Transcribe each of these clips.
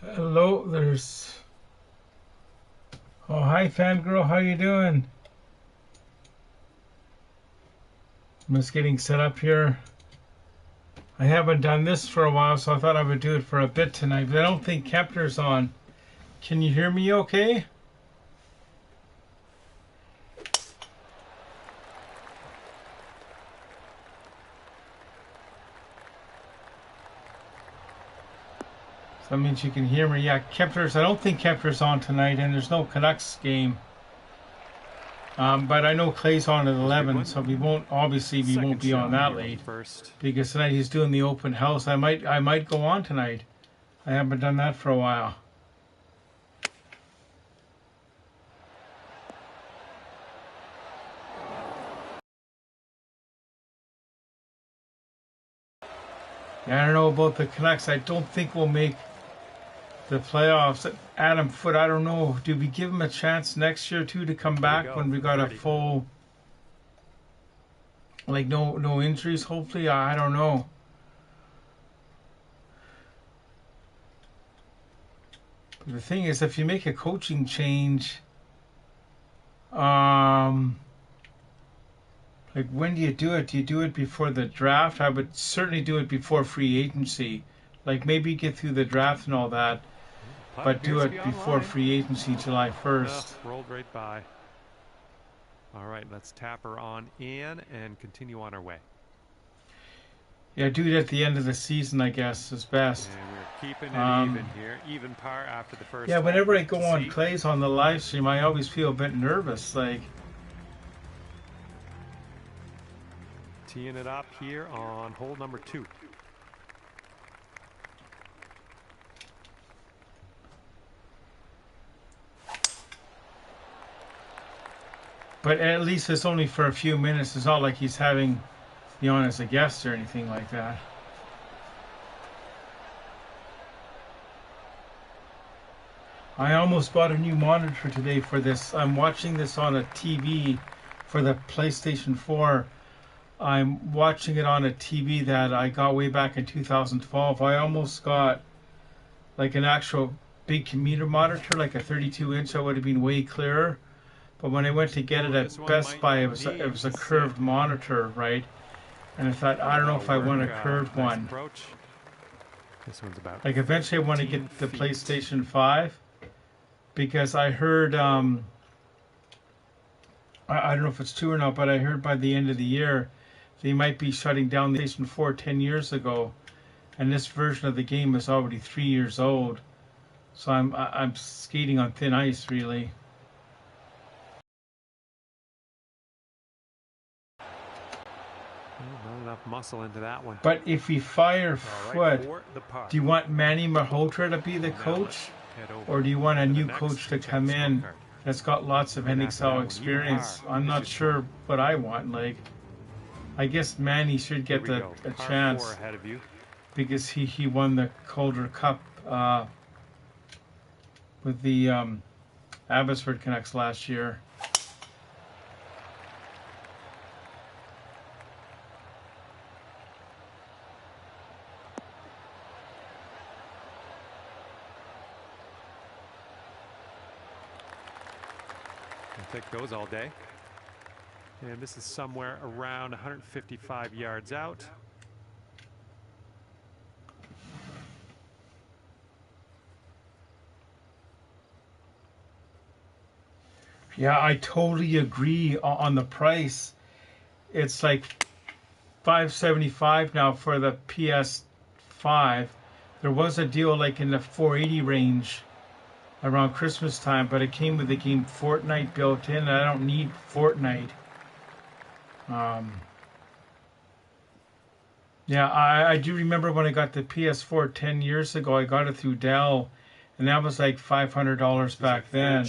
Hello, there's... Oh, hi, fangirl. How you doing? I'm just getting set up here. I haven't done this for a while, so I thought I would do it for a bit tonight, but I don't think Kepler's on. Can you hear me okay? So that means you can hear me. Yeah, Kepler's... I don't think Kepler's on tonight, and there's no Canucks game. But I know Clay's on at 11, so we won't be on that late because tonight he's doing the open house. I might go on tonight. I haven't done that for a while. Yeah, I don't know about the Canucks. I don't think we'll make the playoffs. Adam Foote, I don't know. Do we give him a chance next year too to come back when we got a full, like no injuries? Hopefully, I don't know. But the thing is, if you make a coaching change, like when do you do it? Do you do it before the draft? I would certainly do it before free agency. Like maybe get through the draft and all that, but do it before free agency, July 1st. Rolled right by. All right, let's tap her on in and continue on our way. Yeah, do it at the end of the season, I guess, is best. And we're keeping it even here. Even par after the first. Yeah, whenever I go on Clay's on the live stream, I always feel a bit nervous. Like, teeing it up here on hole number 2. but at least it's only for a few minutes. It's not like he's having me on as a guest or anything like that. I almost bought a new monitor today for this. I'm watching this on a TV for the PlayStation 4. I'm watching it on a TV that I got way back in 2012. I almost got like an actual big commuter monitor, like a 32-inch. I would have been way clearer. But when I went to get it at Best Buy, it was a curved monitor, right? And I thought, I don't know if I want a curved one. This one's about like eventually I want to get the PlayStation 5 because I heard, I don't know if it's true or not, but I heard by the end of the year they might be shutting down the PlayStation 4 10 years ago, and this version of the game is already 3 years old. So I'm skating on thin ice, really. Not enough muscle into that one. But if we fire Foote, do you want Manny Malhotra to be the coach, or do you want a new coach to come in that's got lots of NHL experience? I'm not sure what I want. Like, I guess Manny should get a chance because he won the Calder Cup with the Abbotsford Canucks last year. Take those all day. And this is somewhere around 155 yards out. Yeah, I totally agree on the price. It's like $575 now for the PS5. There was a deal like in the $480 range around Christmas time, but it came with the game Fortnite built in, and I don't need Fortnite. Yeah, I do remember when I got the PS4 10 years ago, I got it through Dell, and that was like $500 back then.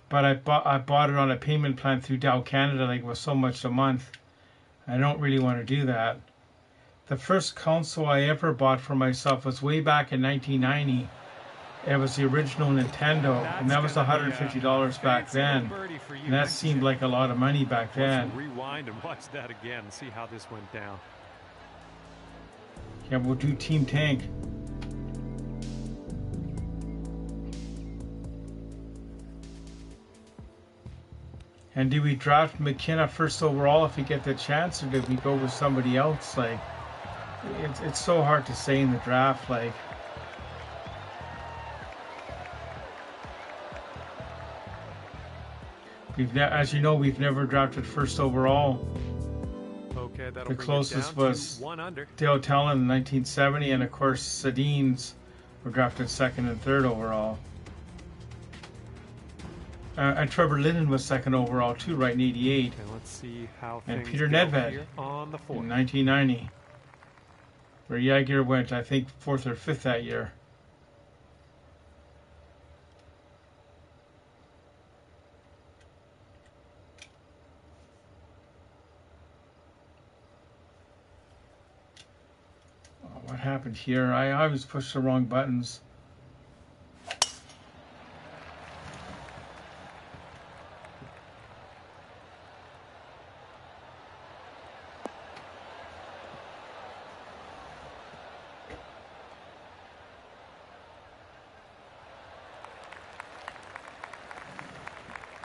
But I bought it on a payment plan through Dell Canada, like it was so much a month. I don't really want to do that. The first console I ever bought for myself was way back in 1990. It was the original Nintendo, and that was $150 back then. And that seemed like a lot of money back then. Rewind and watch that again and see how this went down. Yeah, we'll do Team Tank. And do we draft McKenna first overall if we get the chance, or do we go with somebody else? Like, it's so hard to say in the draft. Like, as you know, we've never drafted first overall. Okay, the closest was Dale Talon in 1970, and of course Sedins were drafted second and third overall. And Trevor Linden was second overall too, right in '88. Okay, let's see how and things Peter go Nedved here on the fourth. in 1990, where Yager went, I think, fourth or fifth that year. What happened here? I always push the wrong buttons.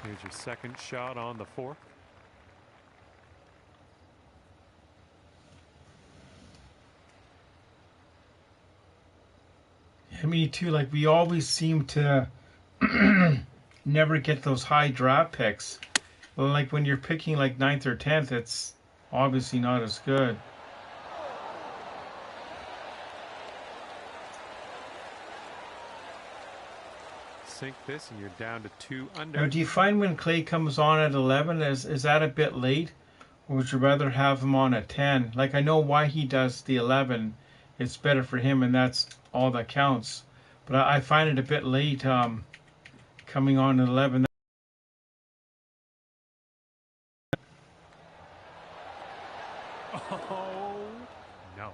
Here's your second shot on the fourth. Me too. Like, we always seem to never get those high draft picks. Like when you're picking like 9th or 10th, it's obviously not as good. Sink this and you're down to 2 under. Now, do you find when Clay comes on at 11, is that a bit late? Or would you rather have him on at 10? Like, I know why he does the 11. It's better for him, and that's all that counts. But I find it a bit late coming on at 11. Oh, no.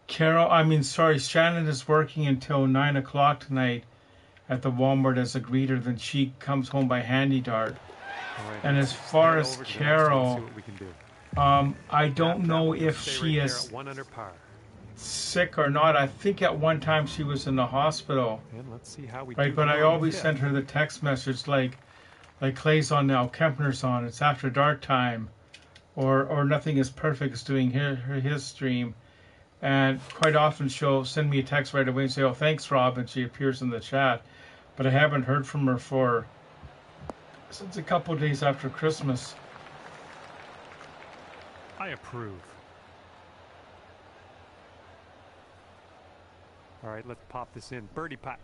Shannon is working until 9 o'clock tonight at the Walmart as a greeter. Then she comes home by handy dart. Right, and as far as Carol, I don't know if she is sick or not. I think at one time she was in the hospital. And let's see how we right, but I always sent her the text message like Clay's on now, Kempner's on, it's after dark time, or Nothing is Perfect is doing his stream. And quite often she'll send me a text right away and say, "Oh, thanks, Rob," and she appears in the chat. But I haven't heard from her since a couple of days after Christmas. I approve. All right, let's pop this in. Birdie putt.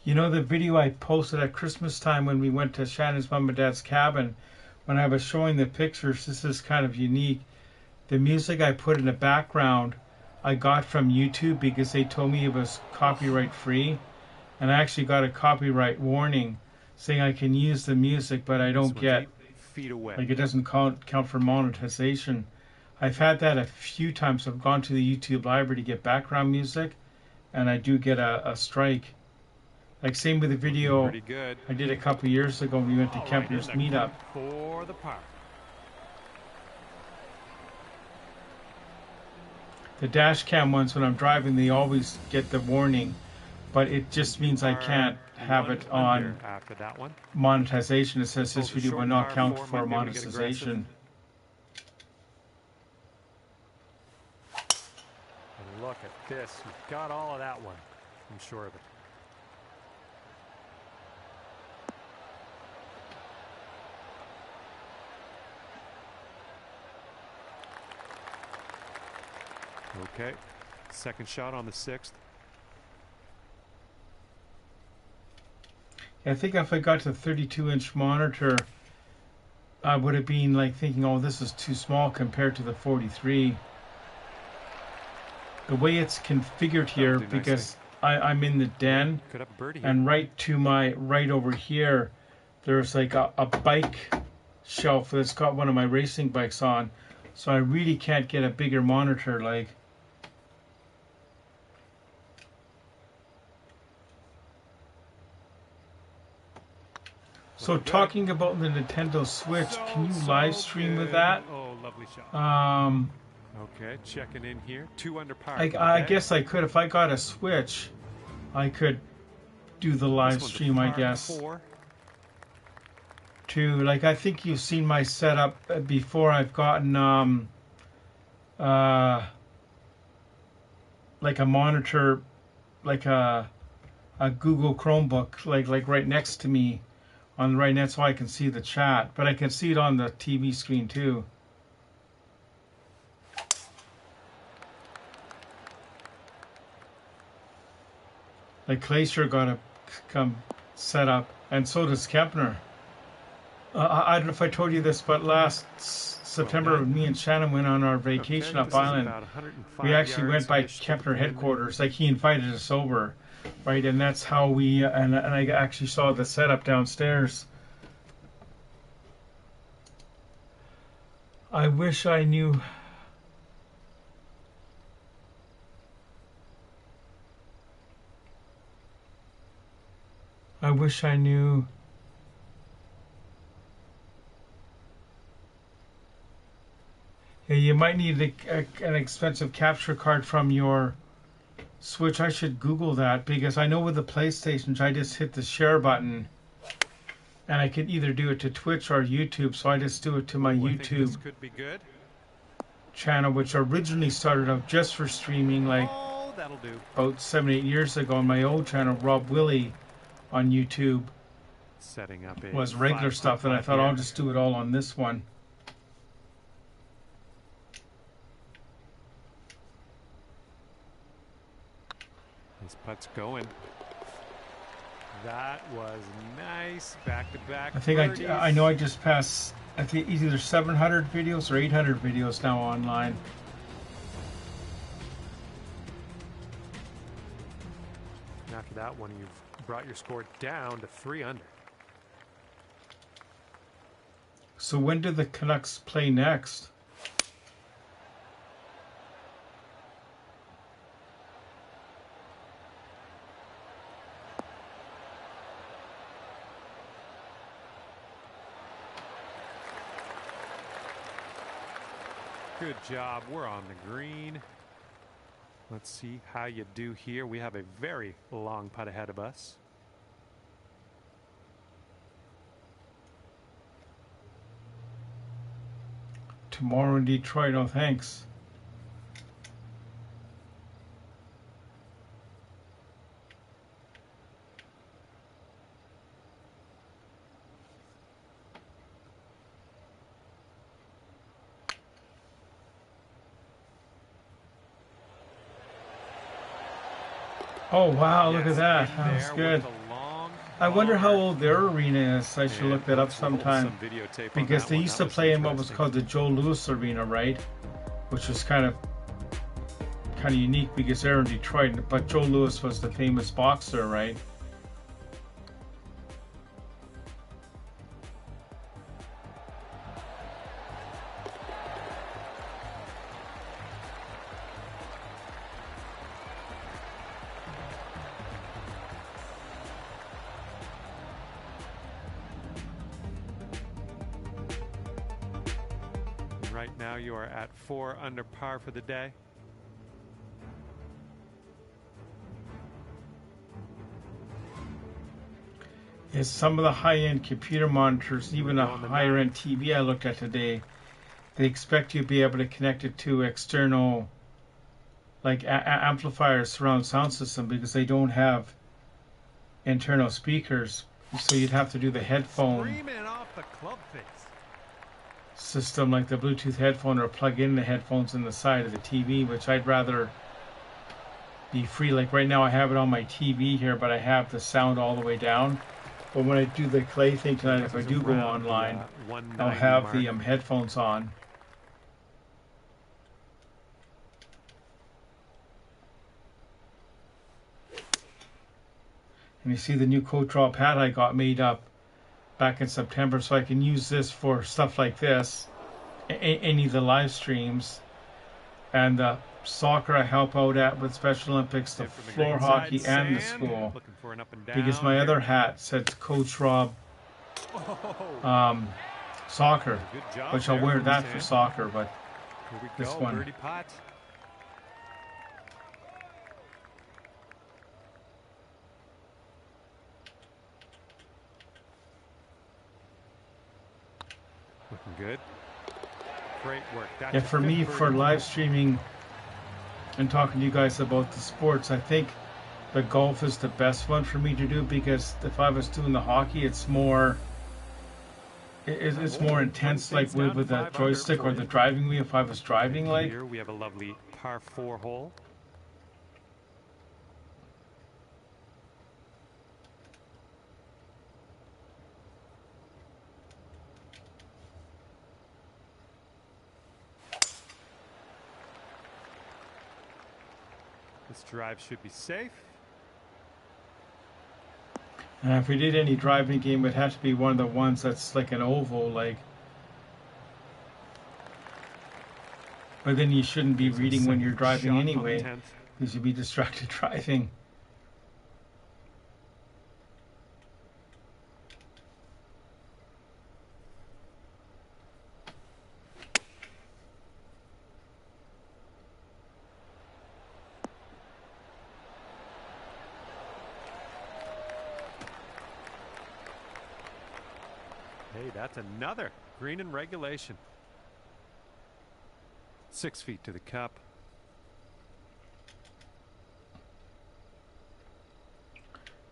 You know the video I posted at Christmas time when we went to Shannon's mom and dad's cabin, when I was showing the pictures? This is kind of unique. The music I put in the background I got from YouTube because they told me it was copyright free, and I actually got a copyright warning saying I can use the music, but I don't get, 8 feet away. like, it doesn't count for monetization. I've had that a few times. I've gone to the YouTube library to get background music, and I do get a strike. Like, same with the video I did a couple years ago when we went to Kempner's meetup. For the par. The dash cam ones, when I'm driving, they always get the warning, but it just means I can't have it on after that one. Monetization. It says this video will not count for monetization. And look at this. You've got all of that one. I'm sure of it. Okay, second shot on the 6th. I think if I got to 32-inch monitor, I would have been like thinking, oh, this is too small compared to the 43. The way it's configured here, because I'm in the den, and right to my right over here, there's like a bike shelf that's got one of my racing bikes on, so I really can't get a bigger monitor. Like, So talking about the Nintendo Switch, can you live stream with that? Oh, lovely shot. Okay, checking in here. 2 under par. I guess I could. If I got a Switch, I could do the live stream, I guess. 4. To, like, I think you've seen my setup before. I've gotten like a monitor, like a Google Chromebook, like right next to me on the right net, so I can see the chat, but I can see it on the TV screen too. Like Glacier got to come set up, and so does Kempner. I don't know if I told you this, but last September, me and Shannon went on our vacation up island. We actually went by Kempner headquarters. Like, he invited us over, right? And that's how we, and I actually saw the setup downstairs. I wish I knew. I wish I knew. Yeah, you might need an expensive capture card from your Switch. I should Google that, because I know with the PlayStations, I just hit the share button, and I could either do it to Twitch or YouTube. So I just do it to my YouTube channel, which originally started out just for streaming, like about 7-8 years ago. On my old channel, Rob Willie on YouTube, setting up was regular stuff, and I thought I'll just do it all on this one. This putt's going. That was nice. Back to back. I think I know I just passed, I think, either 700 videos or 800 videos now online. And after that one, you've brought your score down to 3 under. So when do the Canucks play next? Good job. We're on the green. Let's see how you do here. We have a very long putt ahead of us. Tomorrow in Detroit. Oh, thanks. Oh, wow, look at that. That was good. I wonder how old their arena is. I should look that up sometime. Because they used to play in what was called the Joe Louis Arena, right? Which was kind of unique because they're in Detroit. But Joe Louis was the famous boxer, right? Right now you are at 4 under par for the day. Is some of the high-end computer monitors, even a higher-end TV I looked at today, they expect you to be able to connect it to external, like amplifiers, surround sound system, because they don't have internal speakers. So you'd have to do the headphone system, like the Bluetooth headphone, or plug in the headphones in the side of the TV, which I'd rather be free. Like right now I have it on my TV here, but I have the sound all the way down. But when I do the clay thing tonight, if I do go online, I'll have the headphones on. And you see the new coat draw pad I got made up back in September, so I can use this for stuff like this, any of the live streams, and the soccer I help out at with Special Olympics, the floor hockey, and the school. Because my other hat says Coach Rob soccer, Good job which I'll there wear from that Sam. for soccer, but Here we this go, one. birdie putt. Looking good. Great work. That's yeah, your for fifth me, birdie for today. live streaming and talking to you guys about the sports, I think the golf is the best one for me to do, because if I was doing the hockey, it's more it's more intense, like with the joystick or the driving wheel. If I was driving, like Here we have a lovely par 4 hole. This drive should be safe. if we did any driving game, it'd have to be one of the ones that's like an oval, like. But then you shouldn't be reading when you're driving anyway, because you'd be distracted driving. Hey, that's another green in regulation. 6 feet to the cup.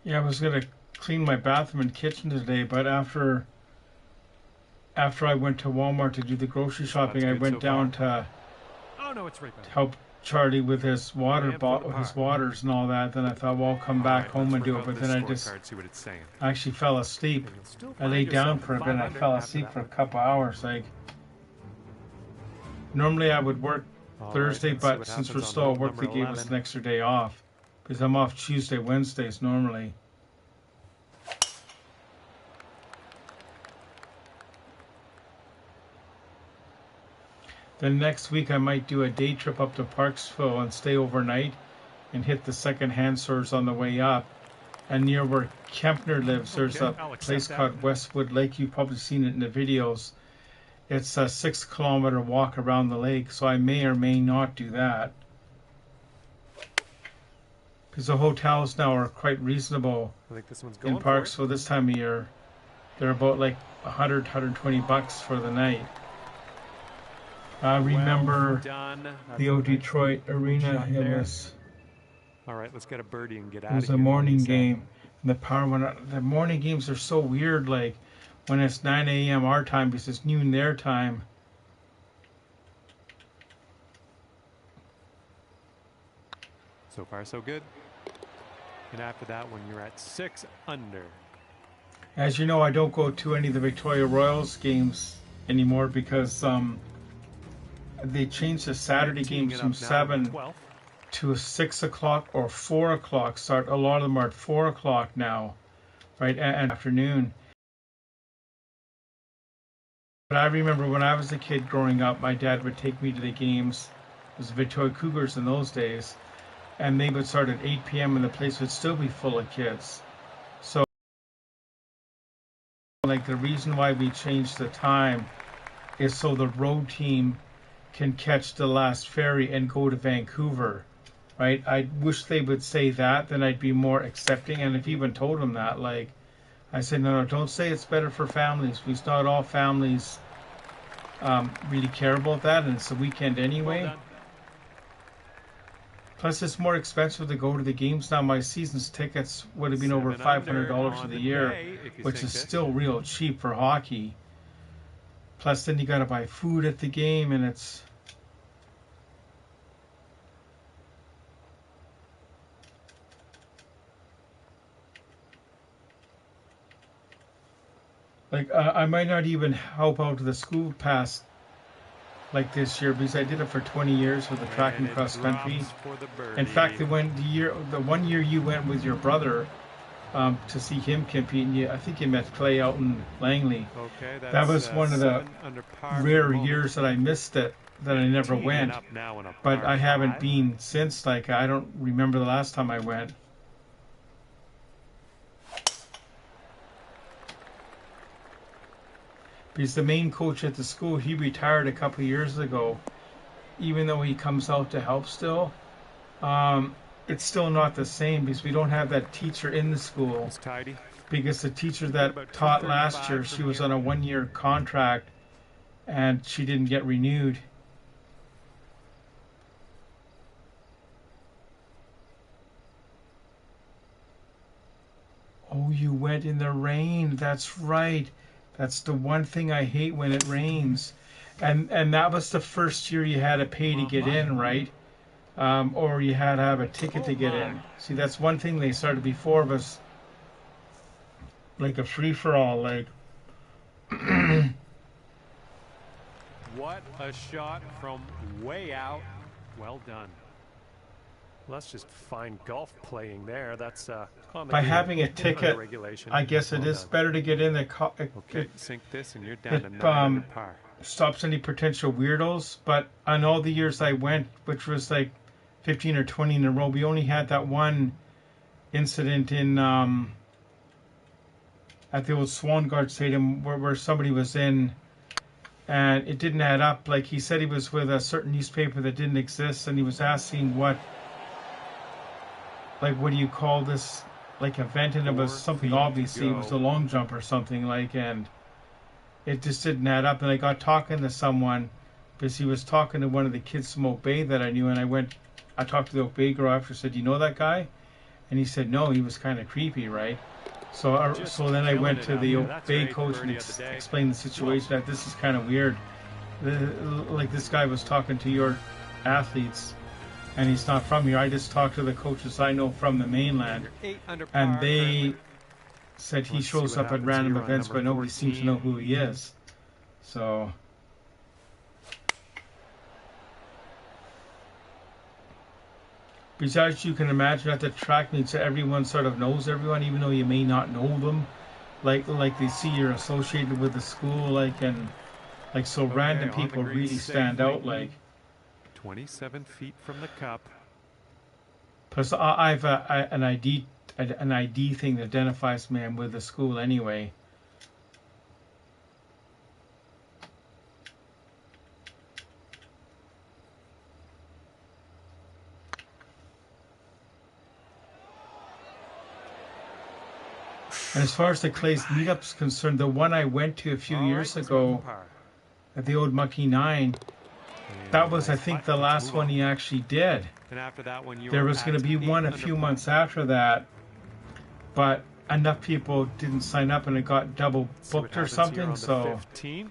Yeah, I was gonna clean my bathroom and kitchen today, but after I went to Walmart to do the grocery shopping, I went down to help Charlie with his water his waters and all that. Then I thought, well, I'll come back home and do it. But then I actually fell asleep. I laid down for a bit and I fell asleep for a couple hours. Like, normally I would work Thursday, but since we're still at work, they gave us an extra day off, because I'm off Tuesday, Wednesdays normally. Then next week I might do a day trip up to Parksville and stay overnight and hit the second-hand stores on the way up. And near where Kempner lives, there's a place called Westwood Lake. You've probably seen it in the videos. It's a 6-kilometer walk around the lake, so I may or may not do that. Because the hotels now are quite reasonable in Parksville this time of year. They're about like $100-120 for the night. I remember the old Detroit Arena. All right, let's get a birdie and get out It was a morning game. And the power went out. The morning games are so weird, like when it's 9 a.m. our time because it's noon their time. So far, so good. And after that one, you're at 6 under. As you know, I don't go to any of the Victoria Royals games anymore because they changed the Saturday games from 7 to 6 o'clock or 4 o'clock start. A lot of them are at 4 o'clock now, right, and afternoon. But I remember when I was a kid growing up, my dad would take me to the games. It was the Victoria Cougars in those days, and they would start at 8 p.m. and the place would still be full of kids. So, like, the reason why we changed the time is so the road team can catch the last ferry and go to Vancouver, right? I wish they would say that, then I'd be more accepting. And if even told them that, like, I said, no, don't say it's better for families, because not all families really care about that, and it's a weekend anyway. Well, plus, it's more expensive to go to the games now. My season's tickets would have been over $500 for the year, which is still real cheap for hockey. Plus, then you got to buy food at the game, and it's... Like, I might not even help out the school pass like this year, because I did it for 20 years with the track and cross country. In fact, the 1 year you went with your brother to see him compete, and I think you met Clay out in Langley. That was one of the rare years that I missed it, that I never went. But I haven't been since. Like, I don't remember the last time I went. Because the main coach at the school, he retired a couple of years ago. Even though he comes out to help still, it's still not the same because we don't have that teacher in the school. It's tidy. Because the teacher that taught last year, she was on a 1-year contract and she didn't get renewed. Oh, you went in the rain. That's right. That's the one thing I hate when it rains. And that was the first year you had to pay to get in, right? Or you had to have a ticket to get in. See, that's one thing they started before was like a free-for-all, like. What a shot from way out. Well done. Well, that's just fine golf playing there. That's by having a ticket, I guess it is better to get in. Okay, sink this and you're down to 9 par. Stops any potential weirdos. But on all the years I went, which was like 15 or 20 in a row, we only had that one incident in at the old Swangard Stadium where somebody was in and it didn't add up. Like he said he was with a certain newspaper that didn't exist and he was asking what do you call this like event, and it was something obviously it was a long jump or something like, and it just didn't add up. And I got talking to someone because he was talking to one of the kids from Oak Bay that I knew, and I talked to the Oak Bay girl after, said, you know that guy? And he said no, he was kind of creepy, right? So then I went to the Oak Bay coach and explained the situation, that this is kind of weird. Like this guy was talking to your athletes and he's not from here. I just talked to the coaches I know from the mainland, and they said he shows up at random events, but nobody seems to know who he is. So, besides, you can imagine at the track meets, everyone sort of knows everyone, even though you may not know them. Like they see you're associated with the school, so random people really stand out, like. 27 feet from the cup. Plus, I've an ID thing that identifies me. I'm with the school anyway. And as far as the Clay's meetup's concerned, the one I went to a few years ago at the old Mucky 9. That was, I think, the last one he actually did. And after that one, there was going to be one a few months after that, but enough people didn't sign up and it got double booked or something. So. 15th.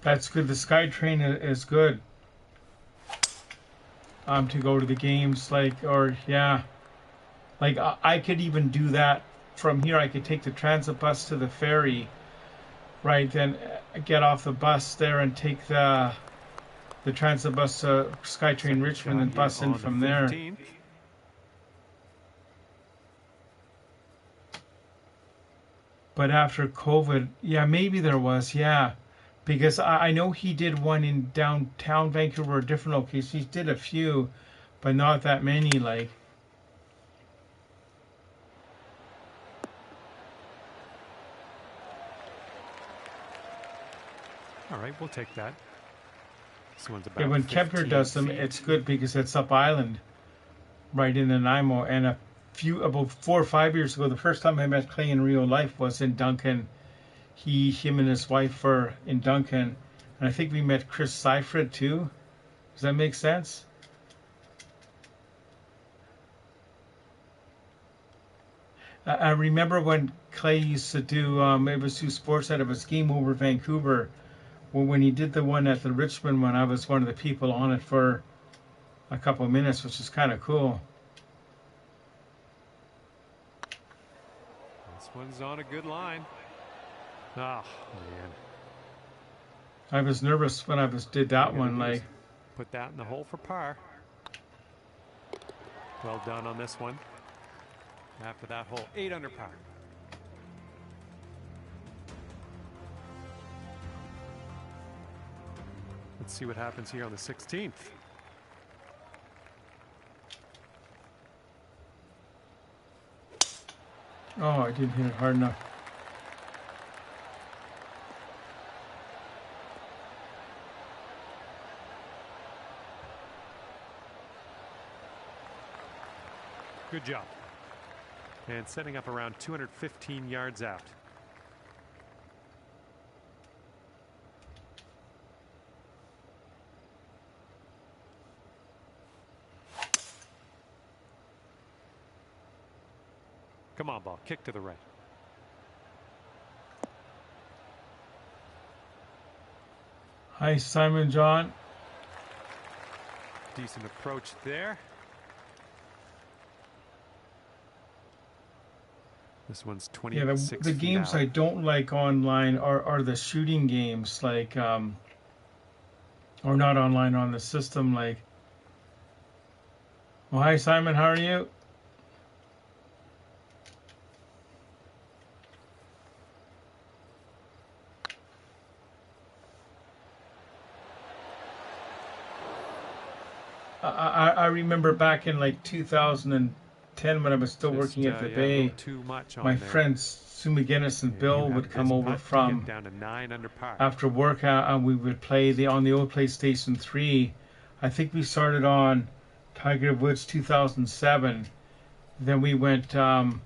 That's good. The SkyTrain is good. To go to the games, I could even do that from here. I could take the transit bus to the ferry, right? Then get off the bus there and take the transit bus to SkyTrain Richmond and bus in from there. But after COVID, yeah, maybe there was, yeah. Because I know he did one in downtown Vancouver, a different location. He did a few, but not that many, like. All right, we'll take that. This one's about when Kepler does them, it's good because it's up island, right in Nanaimo. And about 4 or 5 years ago, the first time I met Clay in real life was in Duncan. Him and his wife were in Duncan, and I think we met Chris Seifert too. Does that make sense? I remember when Clay used to do, it was through Sportsnet, it was Game Over Vancouver. Well, when he did the one at the Richmond one, I was one of the people on it for a couple of minutes, which is kind of cool. This one's on a good line. Oh, man. I was nervous when did that one, like. Put that in the hole for par. Well done on this one. After that hole, 8 under par. Let's see what happens here on the 16th. Oh, I didn't hit it hard enough. Good job. And setting up around 215 yards out. Come on, ball. Kick to the right. Hi, Simon John. Decent approach there. This one's 26 the games out. I don't like online are the shooting games, like or not online, on the system, like. Well, hi Simon, how are you? I remember back in like 2010 when I was still working at the Bay, my friends Sue McGinnis and Bill would come over from down to 9 under par. after work, and we would play on the old PlayStation 3. I think we started on Tiger Woods 2007. Then we went the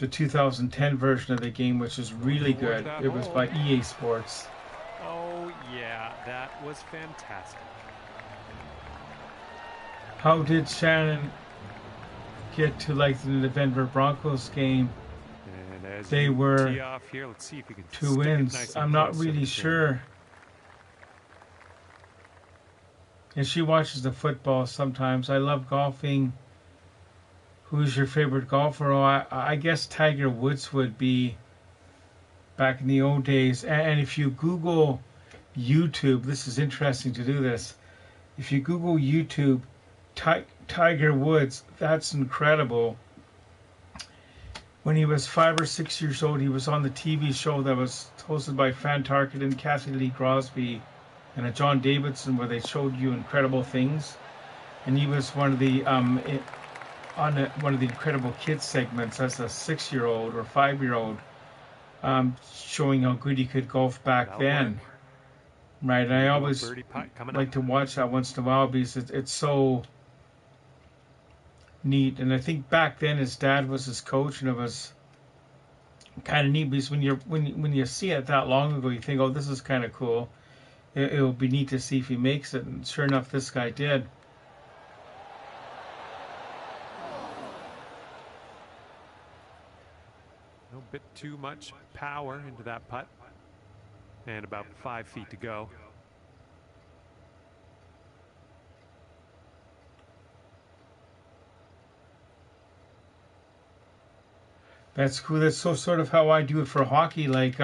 2010 version of the game, which is really good. It was by EA Sports. Oh yeah, that was fantastic. How did Shannon get to like the Denver Broncos game? And as they were tee off here, let's see if you can 2 wins. Nice. I'm not really sure. And she watches the football sometimes. I love golfing. Who's your favorite golfer? Oh, I guess Tiger Woods would be back in the old days. And if you Google YouTube, this is interesting to do this. If you Google YouTube, Tiger Woods, that's incredible. When he was 5 or 6 years old, he was on the TV show that was hosted by Fran Tarkenton, Kathy Lee Crosby, and a John Davidson, where they showed you incredible things. And he was one of the one of the Incredible Kids segments as a 6-year-old or 5-year-old, showing how good he could golf back then. Right, and I always like to watch that once in a while because it's so neat. And I think back then his dad was his coach, and it was kind of neat because when you see it that long ago, you think, oh, this is kind of cool. It'll be neat to see if he makes it, and sure enough, this guy did. A bit too much power into that putt, and about 5 feet to go. That's cool. That's so sort of how I do it for hockey. Like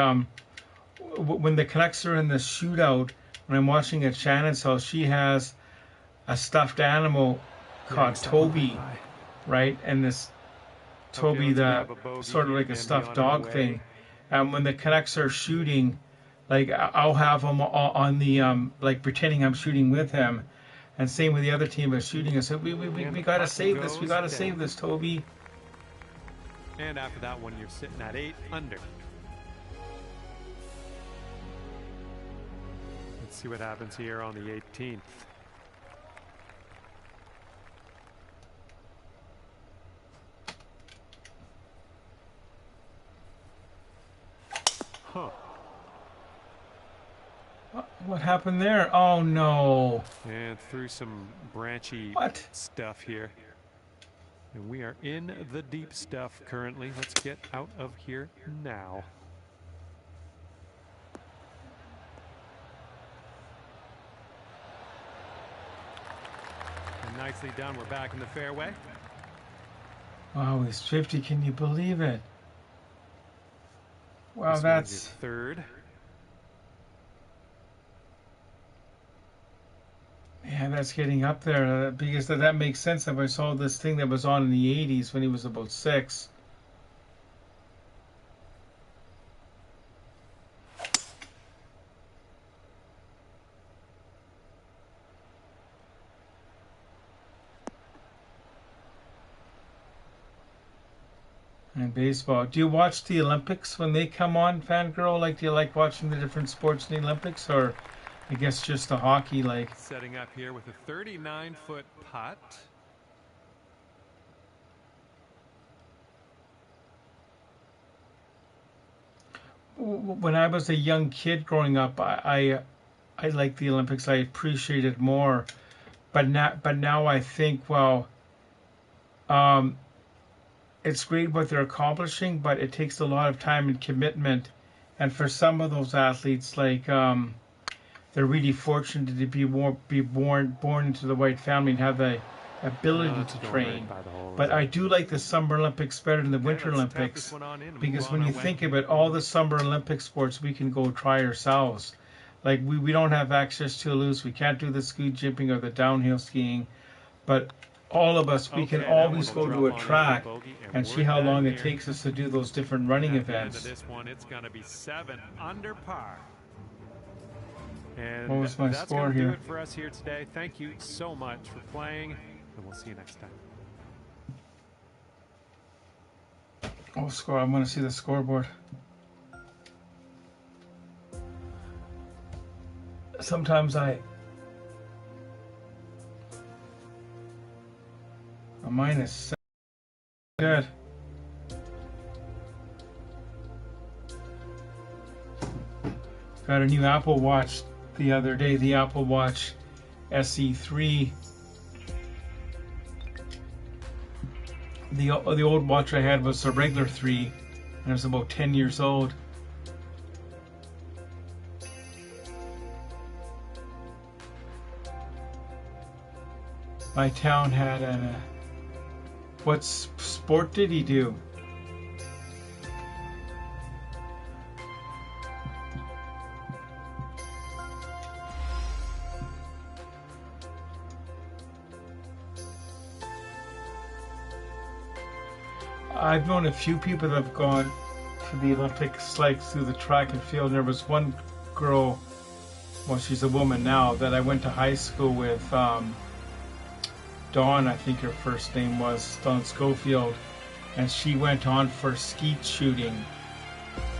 when the Canucks are in the shootout, when I'm watching at Shannon's house, she has a stuffed animal called Toby, right? And this Toby, the sort of like a stuffed dog thing. And when the Canucks are shooting, like I'll have him on the like pretending I'm shooting with him, and same with the other team is shooting. I said, we gotta save this. We gotta save this, Toby. And after that one, you're sitting at 8 under. Let's see what happens here on the 18th. Huh. What happened there? Oh no. And through some branchy stuff here. And we are in the deep stuff currently. Let's get out of here now. And nicely done. We're back in the fairway. Wow, he's 50. Can you believe it? Wow, this that's third. Yeah, that's getting up there because that makes sense. If I saw this thing that was on in the 80s when he was about 6. And baseball. Do you watch the Olympics when they come on, fangirl? Like, do you like watching the different sports in the Olympics, or I guess just the hockey? Like, setting up here with a 39-foot putt. when I was a young kid growing up, I liked the Olympics. I appreciated more. But now I think, well, um, it's great what they're accomplishing, but it takes a lot of time and commitment. And for some of those athletes, like they're really fortunate to be born into the right family and have the ability to train. But I do like the Summer Olympics better than the Winter Olympics because when you think of it, all the Summer Olympic sports we can go try ourselves. Like we don't have access to Toulouse, we can't do the ski jumping or the downhill skiing, but all of us, we can always go to a track and see how long it takes us to do those different running events. This one, it's going to be 7 under par. And What was my that's score going to here? do it for us here today. Thank you so much for playing, and we'll see you next time. Oh, score! I want to see the scoreboard. Sometimes a -7. Good. Got a new Apple Watch the other day, the Apple Watch SE3. The old watch I had was a regular 3, and it was about 10 years old. My town had what sport did he do? I've known a few people that have gone to the Olympics, like through the track and field. And there was one girl, well, she's a woman now, that I went to high school with. Dawn, I think her first name was, Dawn Schofield, and she went on for skeet shooting,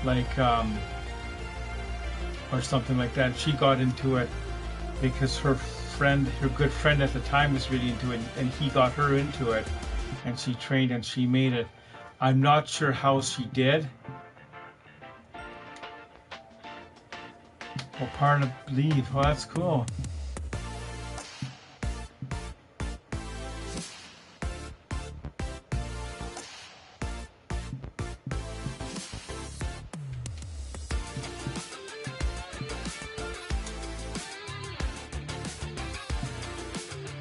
like, or something like that. She got into it because her good friend at the time was really into it, and he got her into it, and she trained and she made it. I'm not sure how she did. Well, part of believe. Well, that's cool.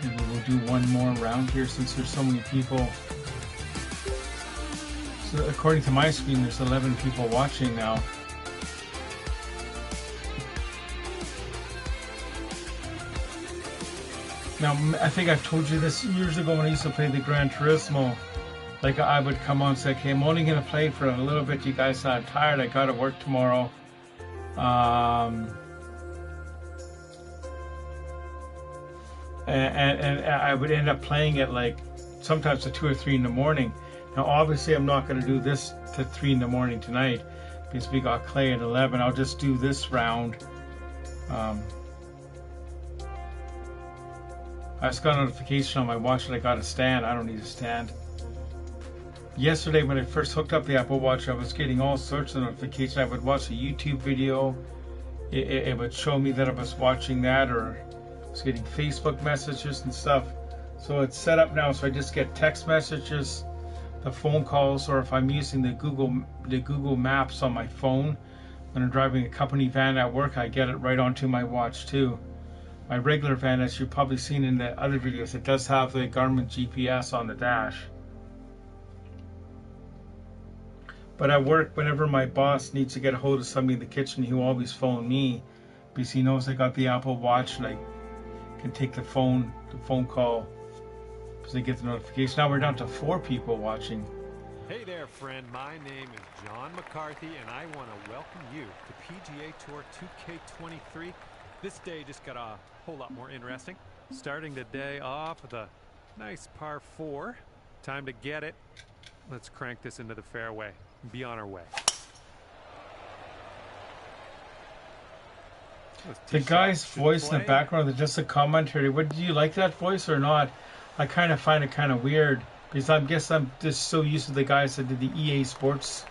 Maybe we'll do one more round here since there's so many people. So according to my screen, there's 11 people watching now. Now, I think I've told you this years ago when I used to play the Gran Turismo. Like, I would come on and say, okay, I'm only going to play for a little bit. You guys, I'm tired. I got to work tomorrow. And I would end up playing at like sometimes at 2 or 3 in the morning. Now, obviously, I'm not going to do this to 3 in the morning tonight because we got Clay at 11. I'll just do this round. I just got a notification on my watch that I got a stand. I don't need a stand. Yesterday, when I first hooked up the Apple Watch, I was getting all sorts of notifications. I would watch a YouTube video. It would show me that I was watching that, or I was getting Facebook messages and stuff. So it's set up now, so I just get text messages, the phone calls, or if I'm using the Google Maps on my phone when I'm driving a company van at work, I get it right onto my watch too. My regular van, as you've probably seen in the other videos, it does have the Garmin GPS on the dash. But at work, whenever my boss needs to get a hold of somebody in the kitchen, he'll always phone me because he knows I got the Apple Watch. Like, can take the phone call because they get the notification. Now we're down to 4 people watching. Hey there, friend. My name is John McCarthy, and I want to welcome you to PGA Tour 2K23. This day just got a whole lot more interesting. Starting the day off with a nice par 4. Time to get it. Let's crank this into the fairway and be on our way. The guy's voice in the background is just a commentary. Do you like that voice or not? I kind of find it kind of weird because I guess I'm just so used to the guys that did the EA Sports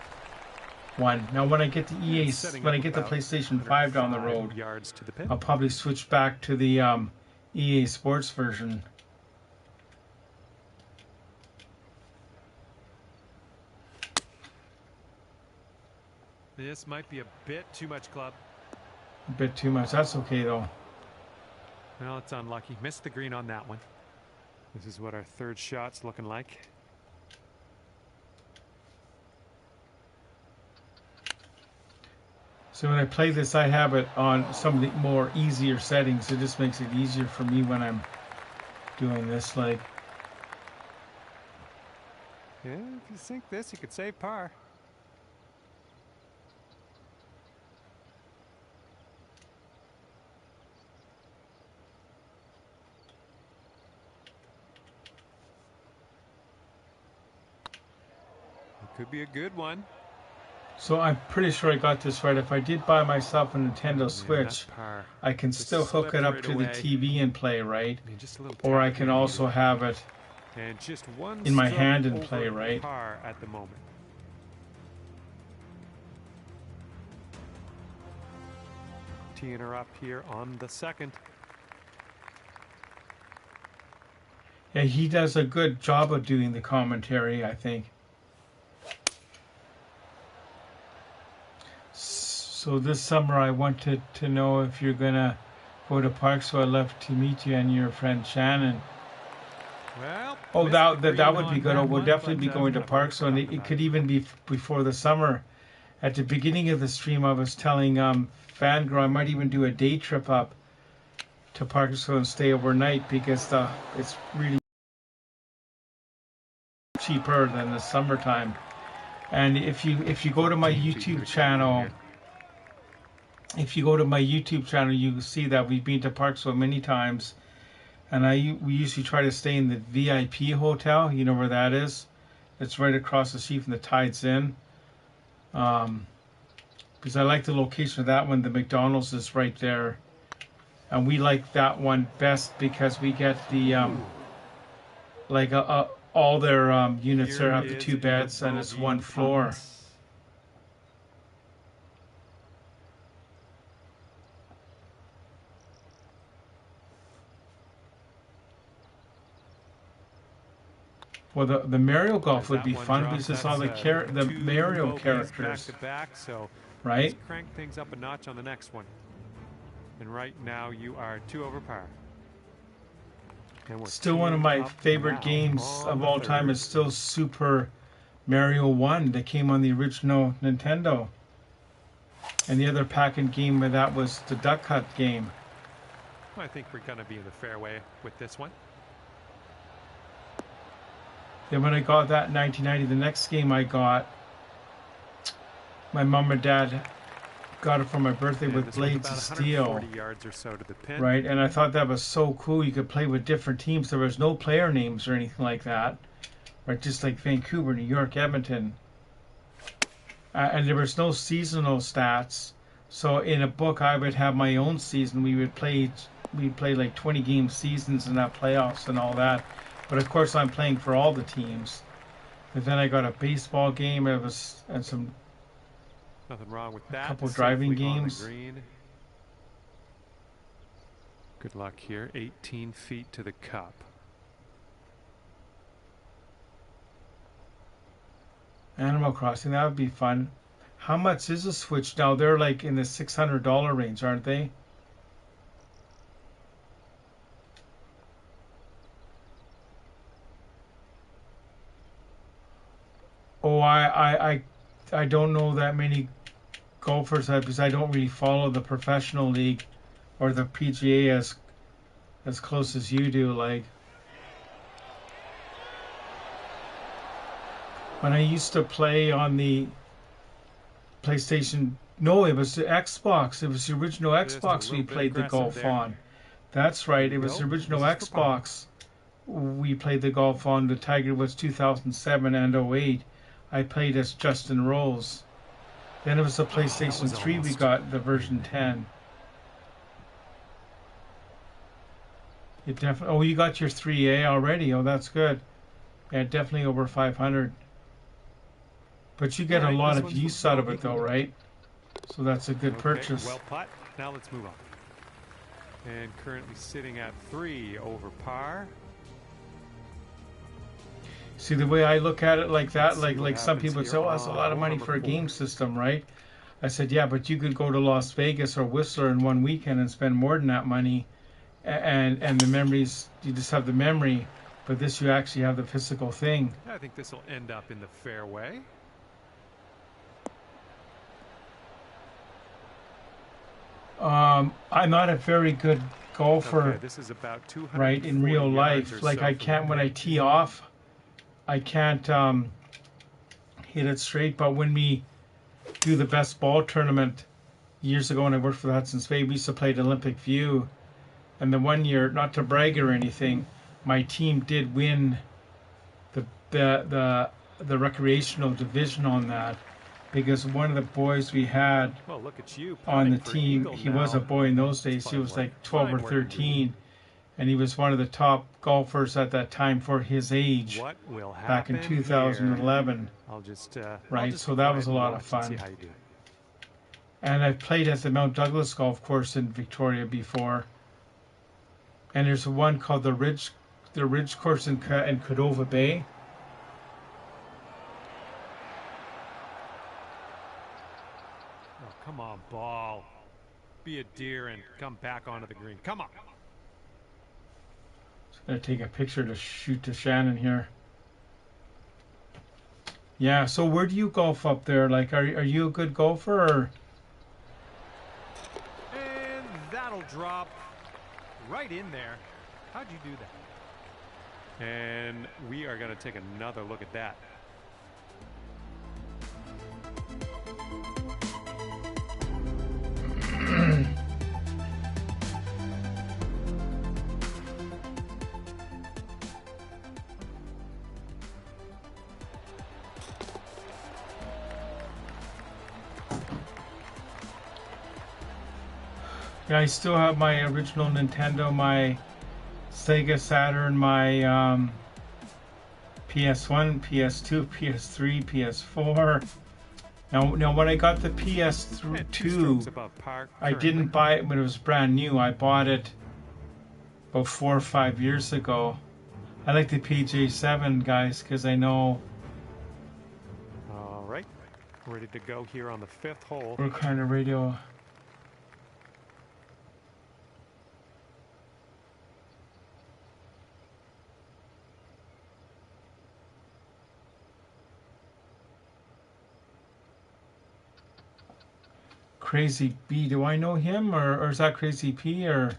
one. Now when I get the the PlayStation 5 down the road, I'll probably switch back to the EA Sports version. This might be a bit too much, club. A bit too much. That's okay though. Well, it's unlucky. Missed the green on that one. This is what our third shot's looking like. So when I play this, I have it on some of the more easier settings. It just makes it easier for me when I'm doing this. Like, yeah, if you sink this, you could save par. Could be a good one. So I'm pretty sure I got this right. If I did buy myself a Nintendo Switch, I can still hook it up to the TV and play, right? Or I can also have it in my hand and play, right? At the moment. Teeing her up here on the second. Yeah, he does a good job of doing the commentary, I think. So this summer I wanted to know if you're going to go to Park, so I left to meet you and your friend Shannon. Well, that would be good. We'll definitely be going to Park, so it could even be before the summer. At the beginning of the stream, I was telling Fangirl I might even do a day trip up to Park and stay overnight because it's really cheaper than the summertime. And if you go to my YouTube channel. If you go to my YouTube channel, you will see that we've been to Park so many times, and we usually try to stay in the VIP hotel. You know where that is? It's right across the street from the Tides Inn. Because I like the location of that one. The McDonald's is right there, and we like that one best because we get the all their units there have the 2 beds and it's 1 floor. Well, the Mario Golf would be fun because it's all the Mario characters, right? Let's crank things up a notch on the next one. And right now you are 2 over par. Still one of my favorite games of all time is still Super Mario 1 that came on the original Nintendo. And the other pack-in game with that was the Duck Hunt game. I think we're going to be in the fairway with this one. Then when I got that in 1990, the next game I got, my mom and dad got it for my birthday with Blades of Steel. Yards or so to the pin. Right, and I thought that was so cool. You could play with different teams. There was no player names or anything like that. Right, just like Vancouver, New York, Edmonton. And there was no seasonal stats. So in a book, I would have my own season. We'd play like 20 game seasons in that playoffs and all that. But of course, I'm playing for all the teams. And then I got a baseball game. And some. Nothing wrong with that. A couple driving games. Good luck here. 18 feet to the cup. Animal Crossing, that would be fun. How much is a Switch now? They're like in the $600 range, aren't they? Oh, I don't know that many golfers because I don't really follow the professional league or the PGA as close as you do. Like when I used to play on the PlayStation, no, it was the Xbox. It was the original Xbox we played the golf on. That's right. It was the original Xbox we played the golf on. The Tiger was 2007 and '08. I played as Justin Rose. Then it was the PlayStation 3 we got, the version 10. It definitely. Oh, you got your 3A already. Oh, that's good. Yeah, definitely over 500. But you get a lot of use out of it, though, right? So that's a good purchase. Well put. Now let's move on. And currently sitting at 3 over par. See, the way I look at it like that, like some people say, oh, that's a lot of money for a game system, right? I said, yeah, but you could go to Las Vegas or Whistler in one weekend and spend more than that money, and the memories, you just have the memory, but this you actually have the physical thing. I think this will end up in the fairway. I'm not a very good golfer, this is about right, in real life. Like I can't, when I tee off, I can't hit it straight. But when we do the best ball tournament years ago when I worked for the Hudson's Bay, we used to play at Olympic View. And the one year, not to brag or anything, my team did win the recreational division on that, because one of the boys we had on the team, he was a boy in those days. He was like 12 or 13, and he was one of the top golfers at that time for his age back in 2011. Right, so that was a lot of fun. And I've played at the Mount Douglas Golf Course in Victoria before. And there's one called the Ridge Course in Cordova Bay. Oh, come on, ball. Be a deer and come back onto the green. Come on. Just gonna take a picture to shoot to Shannon here. Yeah, so where do you golf up there? Like, are you a good golfer, or? And that'll drop right in there. How'd you do that? And we are going to take another look at that. Yeah, I still have my original Nintendo, my Sega Saturn, my PS1, PS2, PS3, PS4. Now when I got the PS2, I didn't buy it when it was brand new. I bought it about 4 or 5 years ago. I like the PJ7, guys, because I know. All right, ready to go here on the 5th hole. What kind of radio? Crazy B, do I know him, or is that Crazy P? Or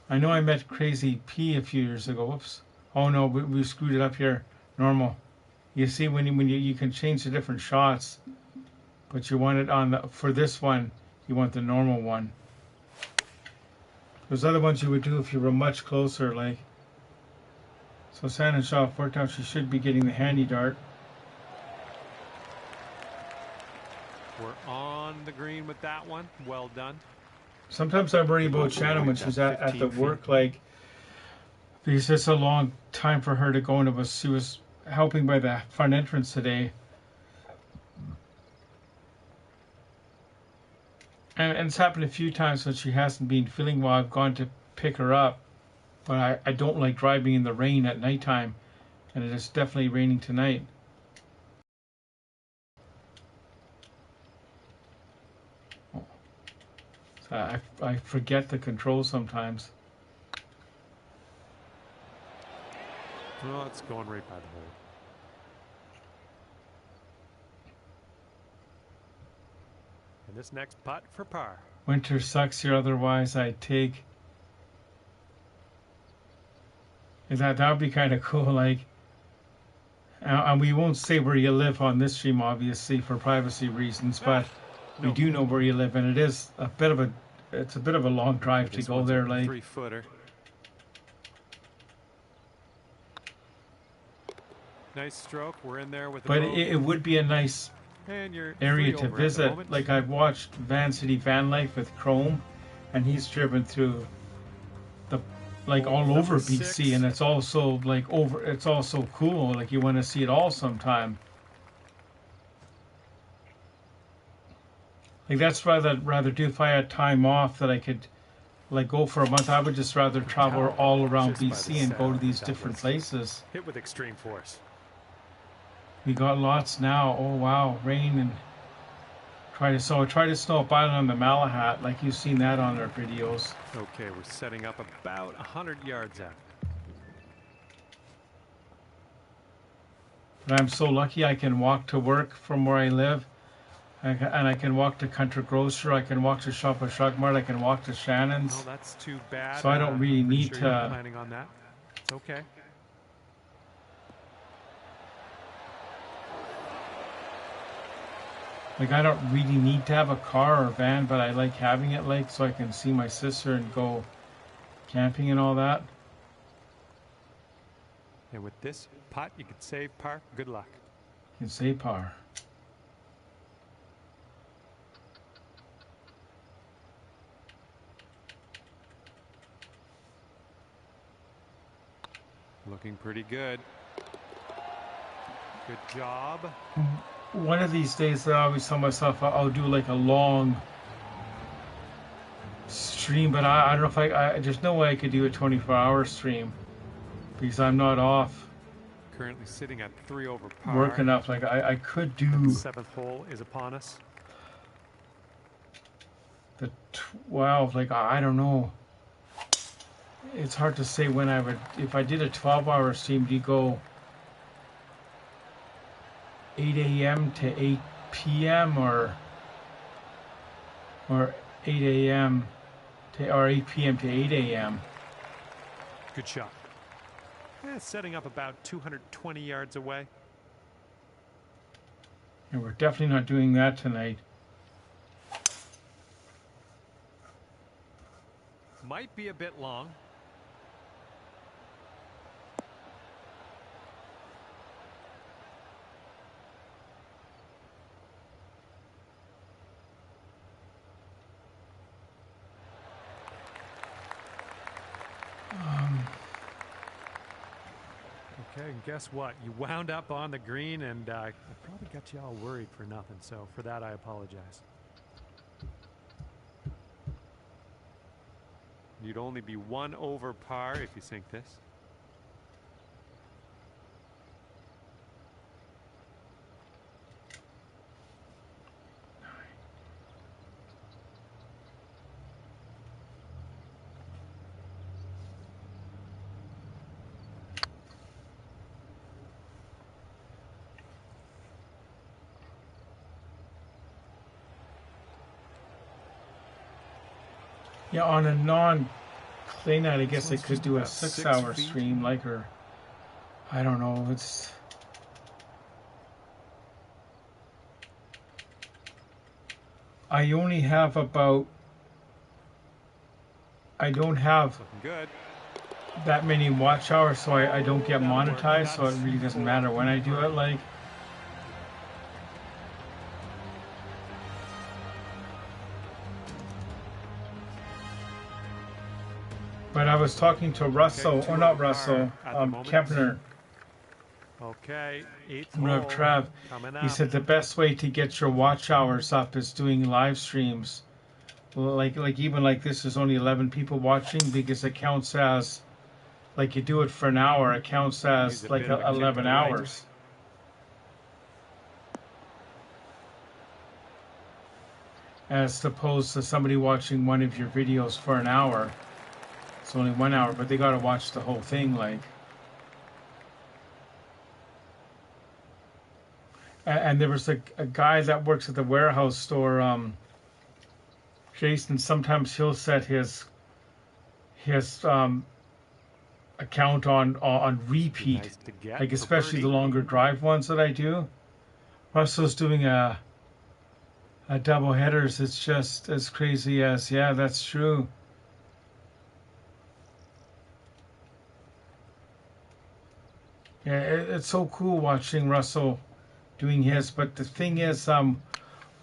I know I met Crazy P a few years ago. Whoops. Oh no, we screwed it up here. Normal. You see, when you can change the different shots, but you want it on the, for this one, you want the normal one. There's other ones you would do if you were much closer, like. So Shannon Shaw worked out. She should be getting the handy dart. We're on the green with that one. Well done. Sometimes I worry about Shannon when she's at the work, like, because it's a long time for her to go, and she was helping by the front entrance today. And it's happened a few times when she hasn't been feeling well. I've gone to pick her up, but I don't like driving in the rain at nighttime, and it is definitely raining tonight. I forget the controls sometimes. Well, it's going right by the hole. And this next putt for par. Winter sucks here, otherwise I'd take That would be kind of cool. Like, and we won't say where you live on this stream, obviously, for privacy reasons, but we do know where you live, and it's a bit of a long drive to go there. Like, 3-footer. Nice stroke. We're in there with the but it would be a nice area to visit. Like, I've watched Van City Van Life with Chrome, and he's driven through all over BC, and it's also it's also cool. Like, you want to see it all sometime. Like, that's rather do if I had time off that I could like go for a month. I would just rather travel all around BC and go to these different places. Hit with extreme force. We got lots now. Oh wow, rain and try to snow up island on the Malahat. Like, you've seen that on our videos. Okay, we're setting up about 100 yards out. But I'm so lucky I can walk to work from where I live, and I can walk to Country Grocer. I can walk to Shop at Shugmart. I can walk to Shannon's. Oh, that's too bad. So I don't really need to. You're planning on that. It's okay. Like, I don't really need to have a car or van, but I like having it, like, so I can see my sister and go camping and all that. And with this putt, you can save par. Good luck. You can save par. Looking pretty good. Good job. One of these days, I always tell myself I'll do like a long stream, but I don't know if there's no way I could do a 24-hour stream because I'm not off. Currently sitting at 3 over par. Working up, like I could do. The 7th hole is upon us. The 12, like I don't know. It's hard to say when I would. If I did a 12-hour stream, do you go 8 a.m. to 8 p.m. or 8 a.m. or 8 p.m. to 8 a.m. Good shot. Setting up about 220 yards away. And we're definitely not doing that tonight. Might be a bit long. Okay, and guess what? You wound up on the green, and I probably got you all worried for nothing. So for that, I apologize. You'd only be 1 over par if you sink this. Yeah, on a non-clay night, I guess I could do a 6-hour stream, like, or I don't know. It's I only have about. I don't have that many watch hours, so I don't get monetized. So it really doesn't matter when I do it, like. But I was talking to Russell, or not Russell, Kempner. Okay, 8th Rev Trav. He said the best way to get your watch hours up is doing live streams. Like even like this, there's only 11 people watching because it counts as, like, you do it for an hour, it counts as like 11 hours. As opposed to somebody watching one of your videos for an hour. It's only 1 hour, but they gotta watch the whole thing, like. And there was a guy that works at the warehouse store, Jason. Sometimes he'll set his account on repeat, Nice to get like for especially the birdie. longer drive ones that I do. Russell's doing a double headers. It's just as crazy as, yeah, that's true. Yeah, it's so cool watching Russell doing his. But the thing is,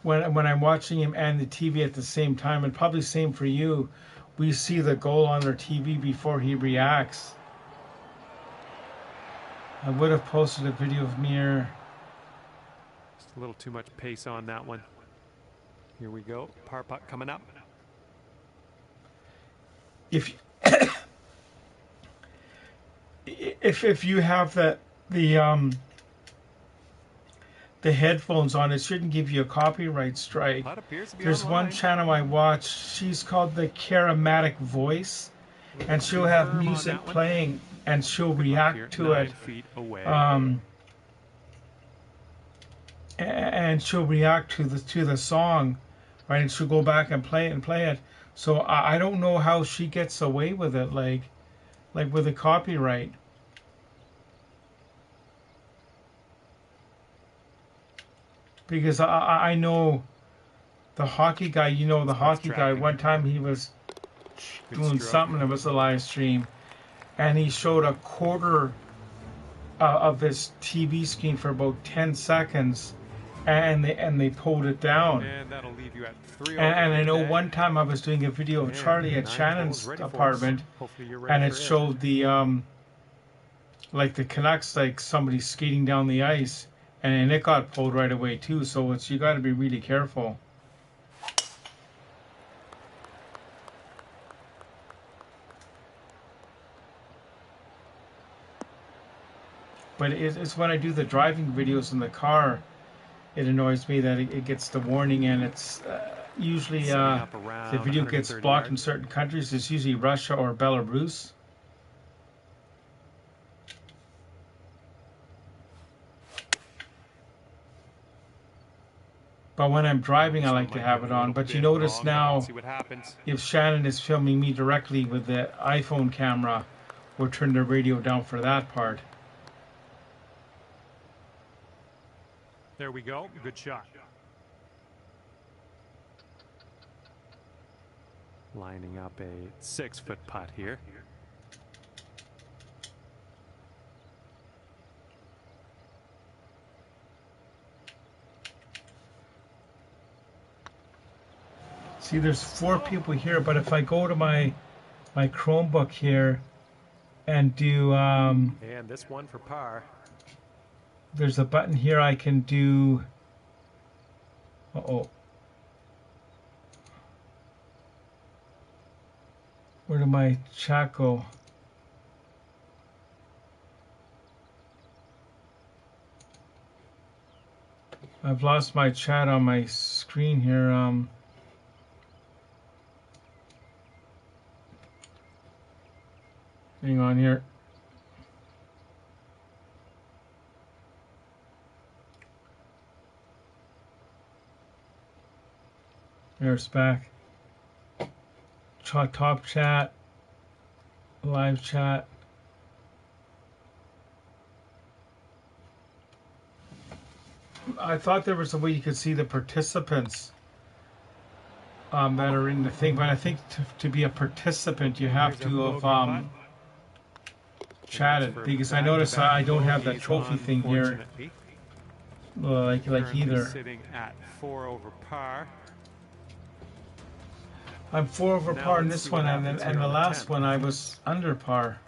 when I'm watching him and the TV at the same time, and probably same for you, we see the goal on our TV before he reacts. I would have posted a video of me here. Just a little too much pace on that one. Here we go. Par putt coming up. If if you have the headphones on, it shouldn't give you a copyright strike. Putt appears to be There's online. one channel I watch. She's called the Charismatic Voice, and she'll have Firm on music that one. playing, and she'll Good luck here. react to 9 it. feet away. And she'll react to the song, right? And she'll go back and play it. So I don't know how she gets away with it, like with a copyright. Because I know the hockey guy, you know, the hockey guy, one time he was Good doing stroke. something, it was a live stream, and he showed a quarter of his TV screen for about 10 seconds, and they pulled it down. And that'll leave you at 3 And I know today. one time I was doing a video of And Charlie at 9 Shannon's holes ready for us. apartment, Hopefully you're ready and it for showed the like the Canucks, like somebody skating down the ice, and it got pulled right away too. So you got to be really careful. But it's when I do the driving videos in the car, it annoys me that it gets the warning, and it's usually Setting up the around video gets 130 blocked in yards. certain countries. It's usually Russia or Belarus. But when I'm driving, I This like one to might have be a it on. little But you bit notice long, but now, let's see what happens. if Shannon is filming me directly with the iPhone camera, we'll turn the radio down for that part. There we go. Good shot. Lining up a 6-foot putt here. See, there's 4 people here, but if I go to my Chromebook here and do And this one for par. there's a button here I can do. Uh-oh. Where did my chat go? I've lost my chat on my screen here. Hang on here. There's back. Top chat. Live chat. I thought there was a way you could see the participants that are in the thing, but I think to be a participant you have to have chatted, because I notice I don't have that trophy thing here, like either. Sitting at 4 over par. I'm 4 over Now par in let's this see what one, and happens the here on the last 10th. one I was under par.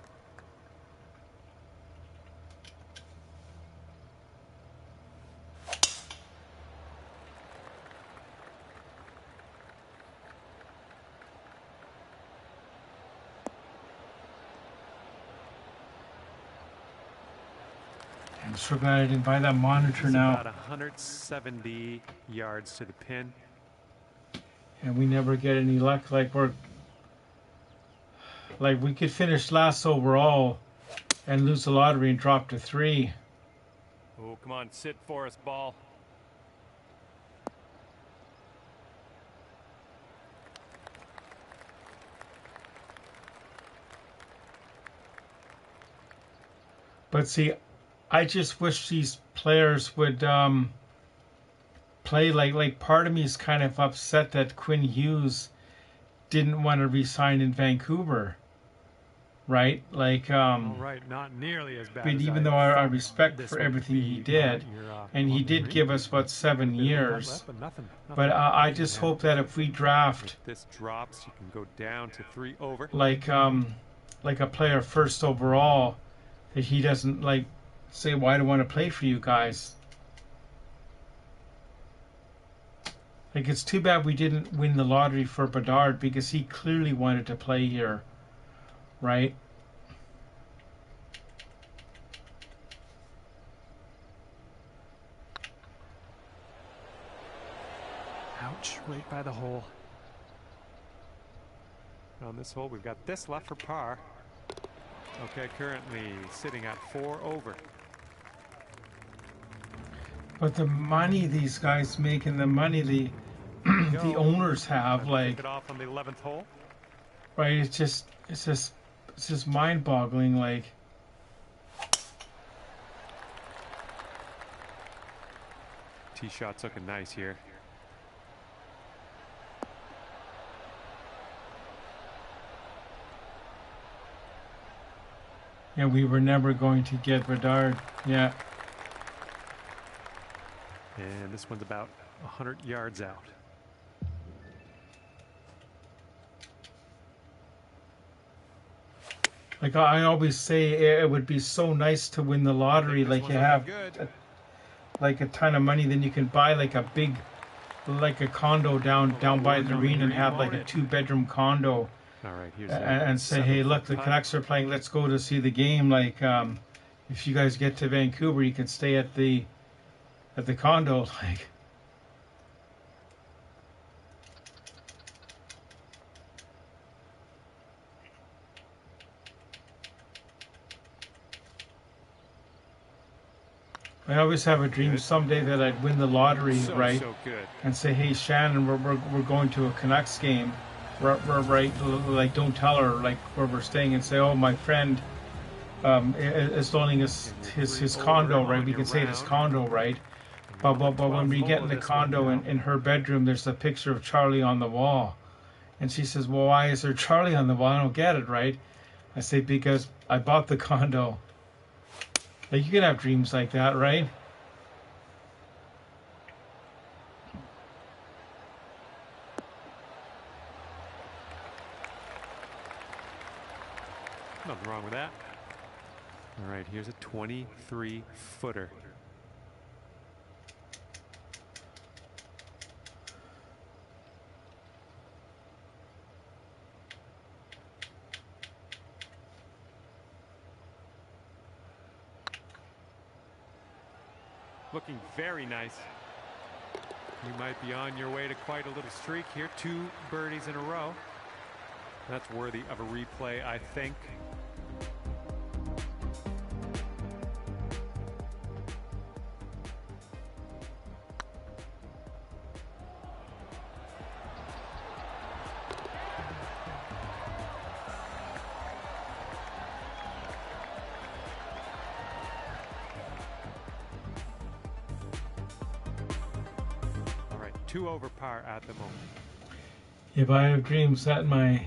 I'm so glad I didn't buy that monitor It's now. about 170 yards to the pin. And we never get any luck. Like we could finish last overall and lose the lottery and drop to 3. Oh, come on, sit for us, ball. But see, I just wish these players would play like part of me is kind of upset that Quinn Hughes didn't want to resign in Vancouver, right? Like, right, not nearly as bad. But even though I respect for everything he did, and he did give us what 7 years, but I just hope that if we draft, if this drops, you can go down to 3 over. Like a player first overall, that he doesn't like say, "Well, I don't want to play for you guys." Like, it's too bad we didn't win the lottery for Bedard, because he clearly wanted to play here, right? Ouch, right by the hole. On this hole, we've got this left for par. Okay, currently sitting at 4 over. But the money these guys make and the money the owners have, like, it off on the 11th hole. Right? It's just mind-boggling. Like, Tee shot's looking nice here. yeah, we were never going to get Bedard. Yeah. And this one's about 100 yards out. Like, I always say, it would be so nice to win the lottery. Like, you have like a ton of money, then you can buy like a big, like a condo down by the arena and have like a 2-bedroom condo. All right, and say, hey, look, the Canucks are playing. Let's go to see the game. Like, if you guys get to Vancouver, you can stay at the condo. Like, I always have a dream someday that I'd win the lottery, right? So good. And say, hey, Shannon, we're going to a Canucks game. Right, like, don't tell her like where we're staying, and say, oh, my friend is loaning us his condo, right? We can say it's condo, right? But when we get in the condo, in her bedroom, there's a picture of Charlie on the wall, and she says, well, why is there Charlie on the wall? I don't get it, right? I say, because I bought the condo. Like, you can have dreams like that, right? Nothing wrong with that. All right, here's a 23-footer. Looking very nice. You might be on your way to quite a little streak here. 2 birdies in a row. That's worthy of a replay, I think. All right, 2 over par at the moment. If I have dreams that my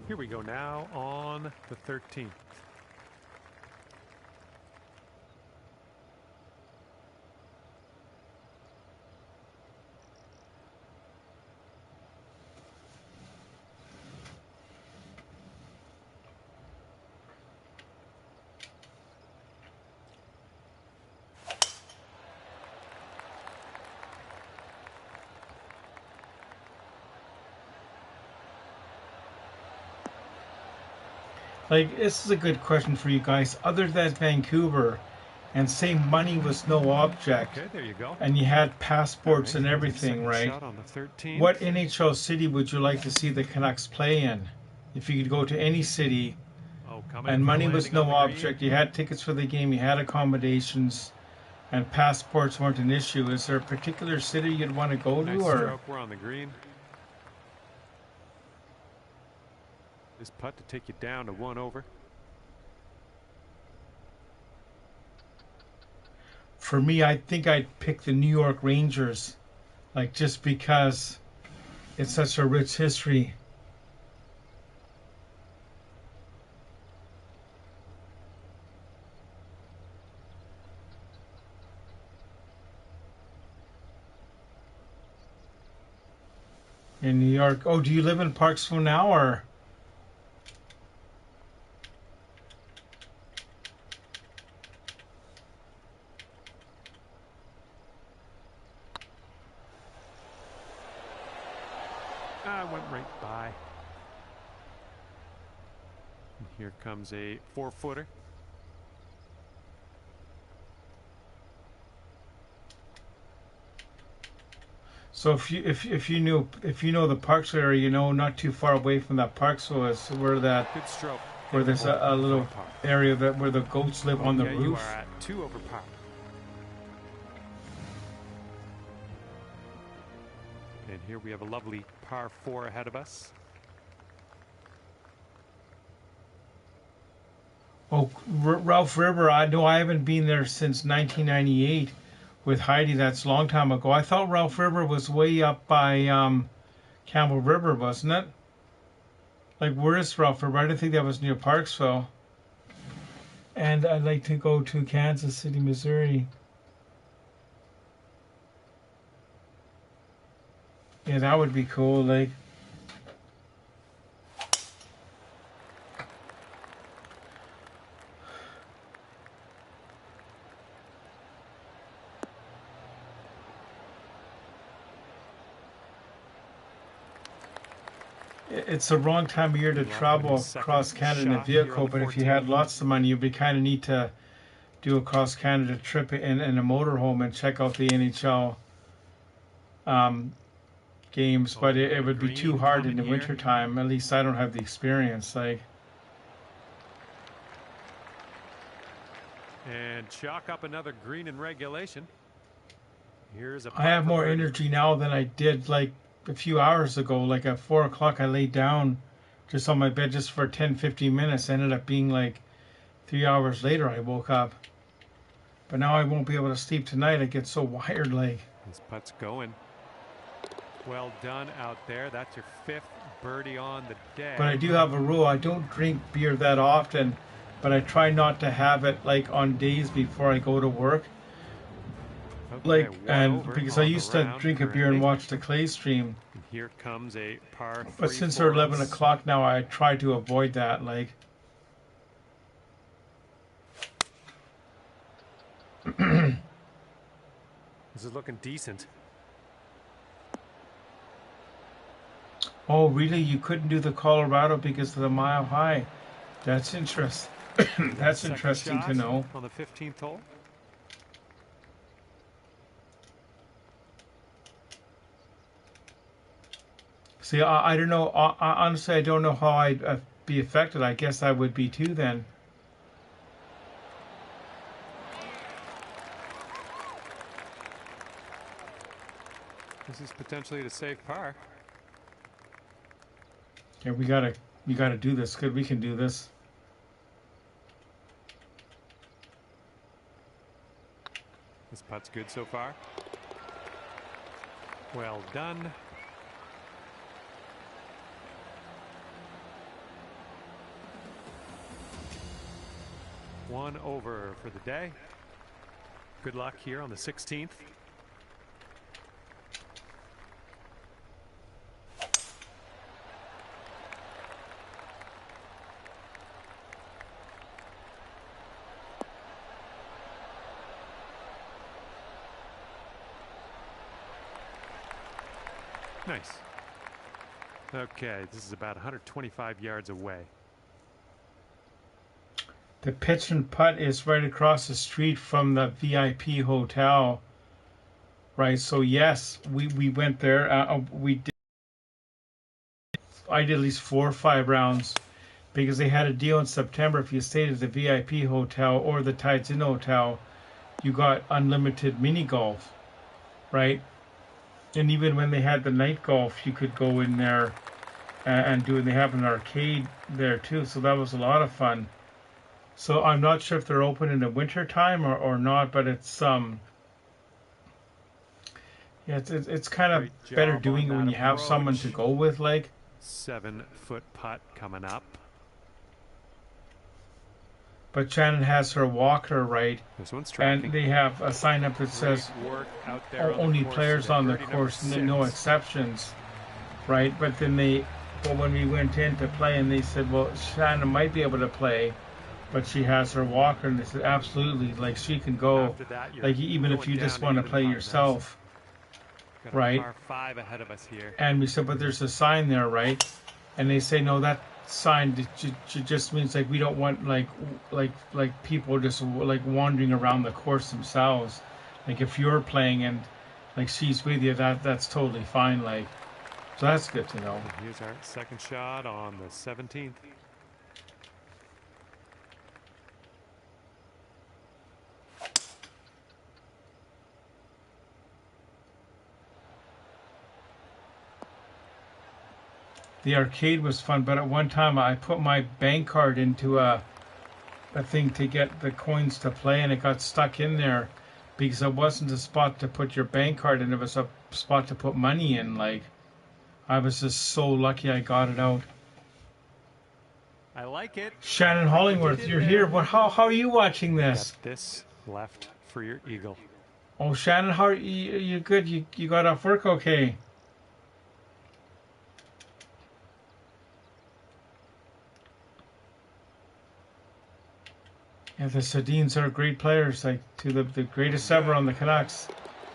Here we go now on the 13th. Like, this is a good question for you guys. Other than Vancouver, and say money was no object, Okay, there you go. and you had passports and everything, right? Shot on the 13th. What NHL city would you like to see the Canucks play in? If you could go to any city, and money was no object, you had tickets for the game, you had accommodations, and passports weren't an issue, is there a particular city you'd want to go to? Nice Or stroke. We're on the green. This putt to take you down to 1 over. For me, I think I'd pick the New York Rangers, like just because it's such a rich history. In New York. Oh, do you live in Parksville now, or? Went right by. And here comes a 4-footer. So if you know the Parksville area, you know, not too far away from that Parksville is where that Good stroke. where there's a little area that where the goats live on the You roof. are at 2 over par. And here we have a lovely par 4 ahead of us. Oh, Ralph River. I know I haven't been there since 1998 with Heidi. That's a long time ago. I thought Ralph River was way up by Campbell River, wasn't it? Like, where is Ralph River? I didn't think that was near Parksville. And I'd like to go to Kansas City, Missouri. Yeah, that would be cool. Like, it's the wrong time of year to travel across Canada in a vehicle, but if you had lots of money, you'd be kind of neat to do a cross Canada trip in a motorhome and check out the NHL games. But it would be too hard in the winter time. At least I don't have the experience. Like, and chalk up another green in regulation. Here's a I have more energy now than I did like a few hours ago. Like at 4 o'clock, I laid down just on my bed just for 10-15 minutes. Ended up being like 3 hours later I woke up. But now I won't be able to sleep tonight. I get so wired. Like, this putt's going. Well done out there. That's your 5th birdie on the day. but I do have a rule. I don't drink beer that often, but I try not to have it like on days before I go to work. Okay, Like, and because I used to drink a beer and watch the clay stream. And here comes a par 3. But since they're 11 o'clock now, I try to avoid that. Like, this is looking decent. oh, really? You couldn't do the Colorado because of the mile high? That's interesting. That's interesting to know. On the 15th hole. See, I don't know. Honestly, I don't know how I'd be affected. I guess I would be too then. This is potentially to save par. Yeah, we gotta do this. Good, we can do this. This putt's good so far. Well done. One over for the day. Good luck here on the 16th. Nice. Okay, this is about 125 yards away. The pitch and putt is right across the street from the VIP hotel. Right, so yes, we went there. We did. I did at least 4 or 5 rounds because they had a deal in September. If you stayed at the VIP hotel or the Tides Inn hotel, you got unlimited mini golf, right? And even when they had the night golf, you could go in there and doing. They have an arcade there too, so that was a lot of fun. So I'm not sure if they're open in the winter time or not, but it's yeah, it's kind of better doing it when you have someone to go with, like. 7-foot putt coming up. But Shannon has her walker, right? This one's tracking. And they have a sign up that says only players on the course, no exceptions, right? But then when we went in to play, and they said, well, Shannon might be able to play, but she has her walker, and they said absolutely, like she can go, like even if you just want to play yourself, right? Par 5 ahead of us here. And we said, but there's a sign there, right? And they say, no, that sign just means like we don't want like people just like wandering around the course themselves. Like if you're playing and like she's with you, that's totally fine. Like, so that's good to know. Here's our second shot on the 17th. The arcade was fun, but at one time I put my bank card into a thing to get the coins to play, and it got stuck in there because it wasn't a spot to put your bank card in. It was a spot to put money in. Like, I was just so lucky I got it out. I like it. Shannon Hollingworth, you're here. How are you watching this? Got this left for your eagle. Oh, Shannon, how are you good? You got off work okay? Yeah, the Sedins are great players, like the greatest ever on the Canucks.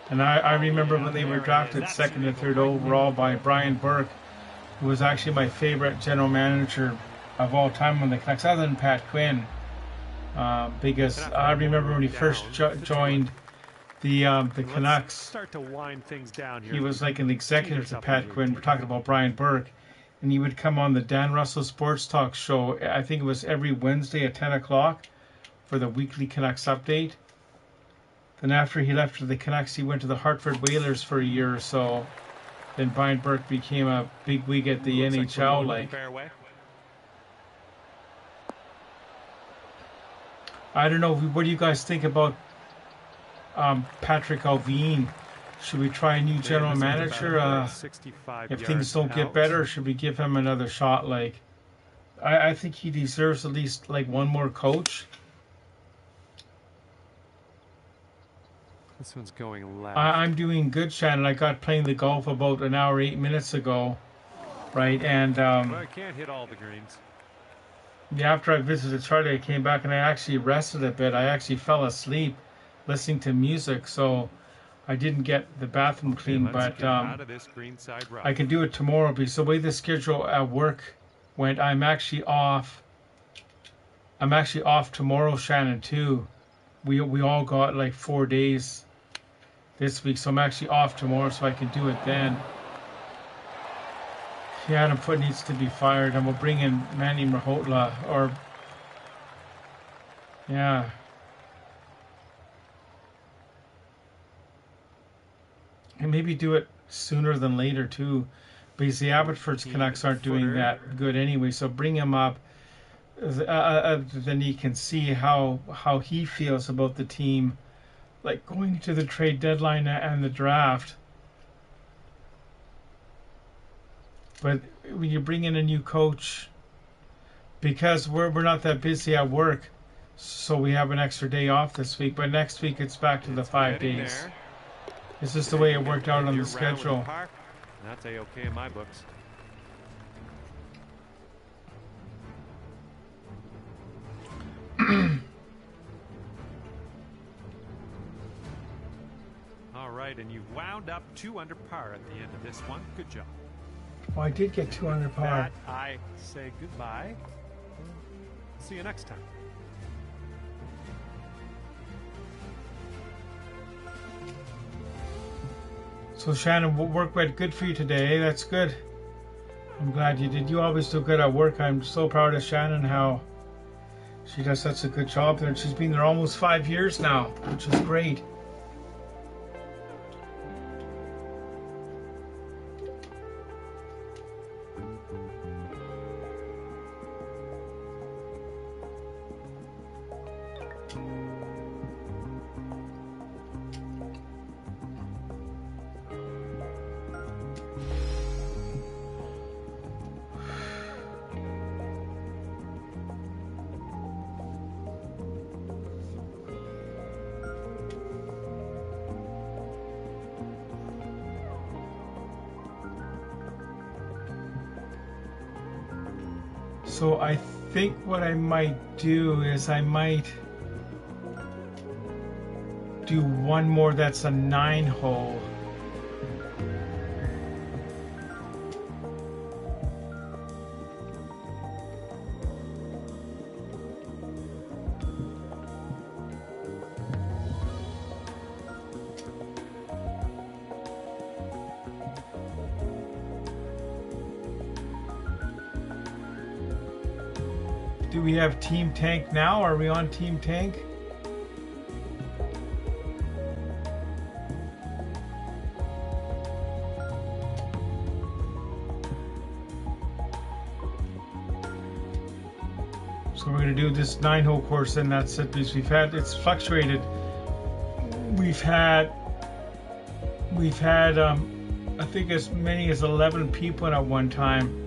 And I remember when they were drafted second and third overall by Brian Burke, who was actually my favorite general manager of all time on the Canucks, other than Pat Quinn. Because I remember when he first joined the Canucks, start to wind things down here. He was like an executive to Pat Quinn. We're talking about Brian Burke. And he would come on the Dan Russell Sports Talk show. I think it was every Wednesday at 10 o'clock. For the weekly Canucks update. Then after he left for the Canucks, he went to the Hartford Whalers for a year or so. Then Brian Burke became a big wig at the NHL. Like, I don't know. What do you guys think about Patrick Alvin? Should we try a new general manager? If things don't get better, should we give him another shot? Like, I think he deserves at least like one more coach. This one's going left. I'm doing good, Shannon. I got playing the golf about an hour, 8 minutes ago, right? And I can't hit all the greens. Yeah, after I visited Charlie, I came back and I actually rested a bit. I actually fell asleep listening to music, so I didn't get the bathroom clean. But I can do it tomorrow because the way the schedule at work went, I'm actually off. I'm actually off tomorrow, Shannon, too. We all got like 4 days this week, so I'm actually off tomorrow, so I can do it then. Yeah, Adam Foote needs to be fired, and we'll bring in Manny Mahotla, or yeah. And maybe do it sooner than later too, because the Abbotsford's Canucks aren't doing that good anyway. So bring him up, then he can see how he feels about the team, like going to the trade deadline and the draft. But when you bring in a new coach, because we're not that busy at work, so we have an extra day off this week. But next week it's back to the 5 days. It's just the way it worked out on the schedule. That's A-okay in my books. All right, and you wound up 2 under par at the end of this one. Good job. Well, I did get 2 under par. That I say goodbye. See you next time. So Shannon, work went good for you today. That's good. I'm glad you did. You always do good at work. I'm so proud of Shannon, how she does such a good job there. She's been there almost 5 years now, which is great. So I think what I might do is I might do one more that's a 9-hole. Do we have Team Tank now? Are we on Team Tank? So we're going to do this 9-hole course, and that's it, because it's fluctuated. We've had I think as many as 11 people at one time.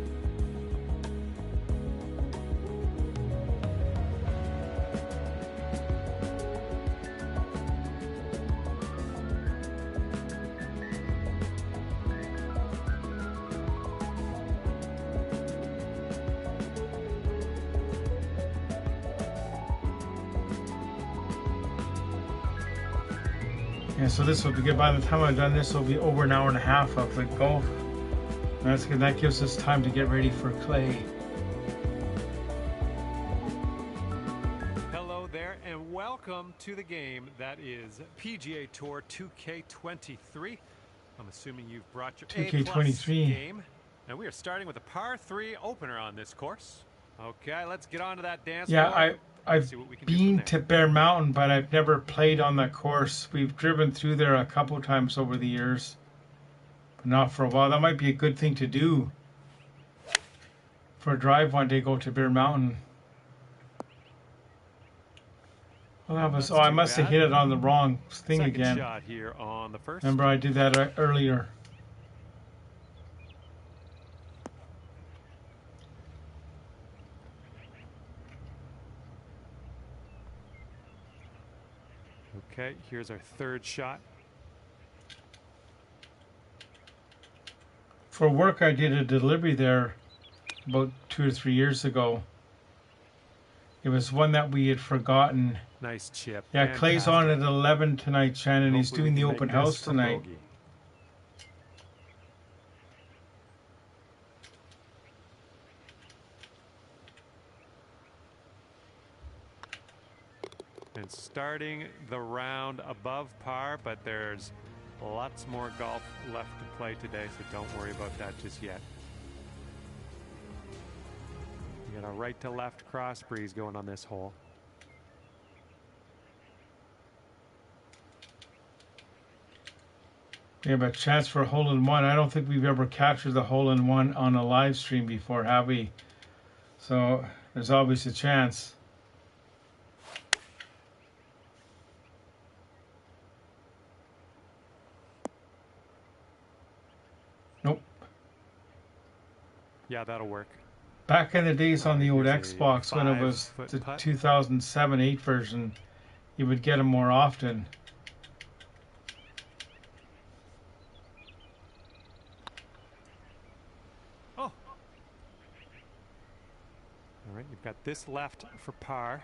Yeah, so this will be good. By the time I'm done, this will be over an hour and a half of the golf. That's good. That gives us time to get ready for clay. Hello there, and welcome to the game that is PGA Tour 2K23. I'm assuming you've brought your 2K23 game, and we are starting with a par 3 opener on this course. Okay, let's get on to that dance floor. Yeah, I've been to Bear Mountain, but I've never played on that course. We've driven through there a couple times over the years, but not for a while. That might be a good thing to do for a drive one day. Go to Bear Mountain. Well, that was. I must have hit it on the wrong thing again. Shot here on the first. Remember, I did that earlier. Okay, here's our third shot. For work, I did a delivery there about 2 or 3 years ago. It was one that we had forgotten. Nice chip. Yeah, Fantastic. Clay's on at 11 tonight, Shannon. He's doing the open house tonight. Bogey. And starting the round above par, but there's lots more golf left to play today, so don't worry about that just yet. You got a right to left cross breeze going on this hole. We have a chance for a hole-in-one. I don't think we've ever captured the hole-in-one on a live stream before, have we? So there's always a chance. Nope. Yeah, that'll work. Back in the days on the old Xbox, when it was the 2007-8 version, you would get them more often. Oh. All right, you've got this left for par.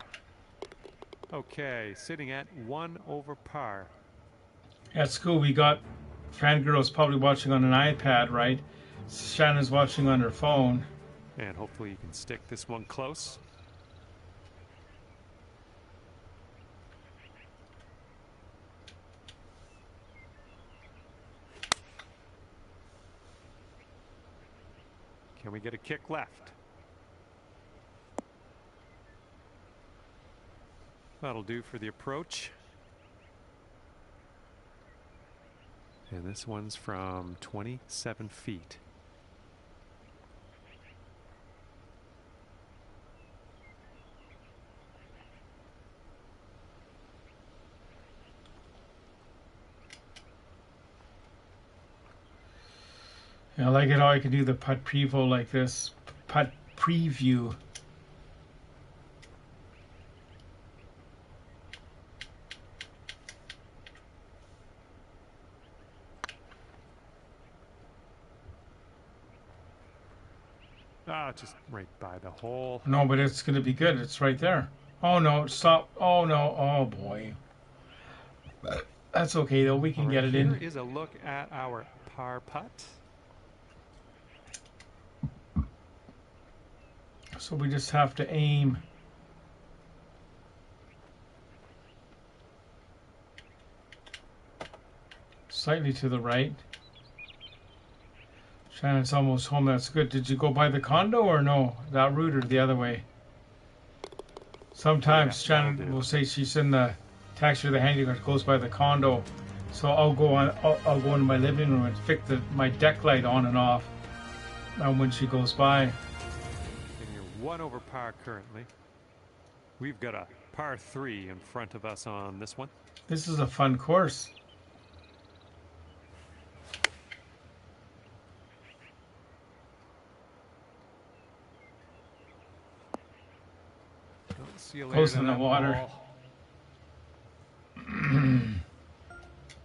Okay, sitting at 1 over par. At school, we got Fangirl's probably watching on an iPad, right? Shannon's watching on her phone. And hopefully you can stick this one close. Can we get a kick left? That'll do for the approach. And this one's from 27 feet. I like it how I can do the putt preview like this. Putt preview. Ah, just right by the hole. No, but it's going to be good. It's right there. Oh, no. Stop. Oh, no. Oh, boy. That's okay, though. We can get it in. Here is a look at our par putt. So we just have to aim. Slightly to the right. Shannon's almost home. That's good. Did you go by the condo or no? That route or the other way? Sometimes Shannon will say she's in the taxi or the handicap goes by the condo. So I'll go on. I'll go into my living room and fix my deck light on and off. And when she goes by. And you're 1 over par currently. We've got a par 3 in front of us on this one. This is a fun course. See you later. Close in the water.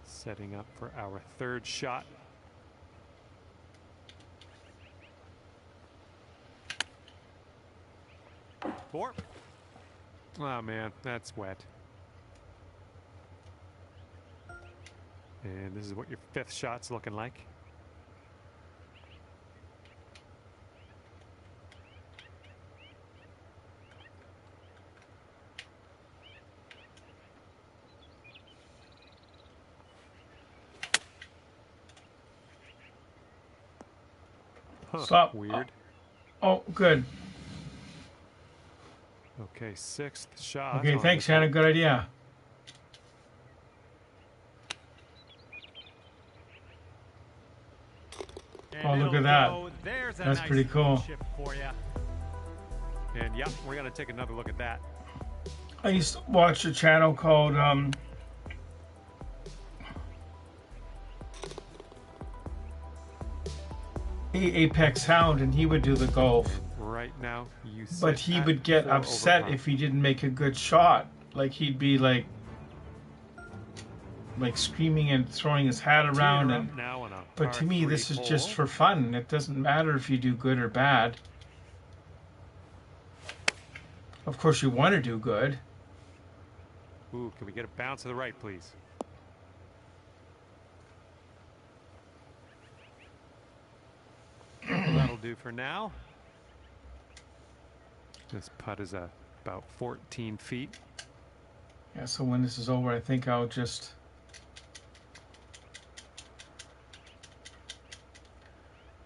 Setting up for our 3rd shot. Four. Oh man, that's wet. And this is what your 5th shot's looking like. Huh, Stop. weird. Oh, good. Okay, 6th shot. Okay, thanks, Shannon. Good idea. Oh, look at that. That's nice, pretty cool. And yeah, we're going to take another look at that. I used to watch a channel called Apex Hound, and he would do the golf. Right now, but he would get upset if he didn't make a good shot. Like he'd be like screaming and throwing his hat around. And but to me, this is just for fun. It doesn't matter if you do good or bad. Of course, you want to do good. Ooh, can we get a bounce to the right, please? That'll do for now. This putt is about 14 feet. Yeah, so when this is over, I think I'll just...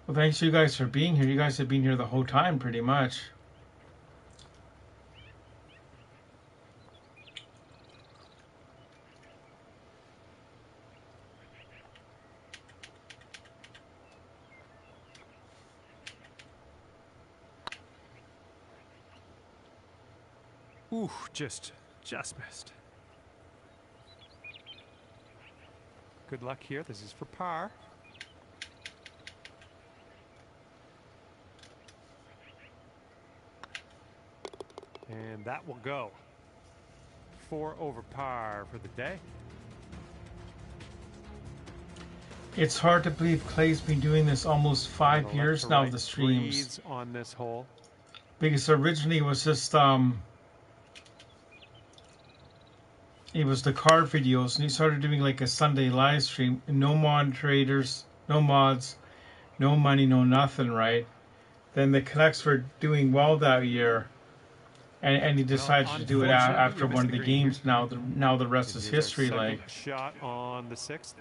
Well, thanks you guys for being here. You guys have been here the whole time, pretty much. Ooh, just missed. Good luck here. This is for par. And that will go. 4 over par for the day. It's hard to believe Clay's been doing this almost 5 years now, the streams. On this hole. Because originally it was just it was the card videos, and he started doing like a Sunday live stream. No moderators, no mods, no money, no nothing, right? Then the Canucks were doing well that year, and he decided to do it after one of the games. Now the rest is history. Like shot on the 6th.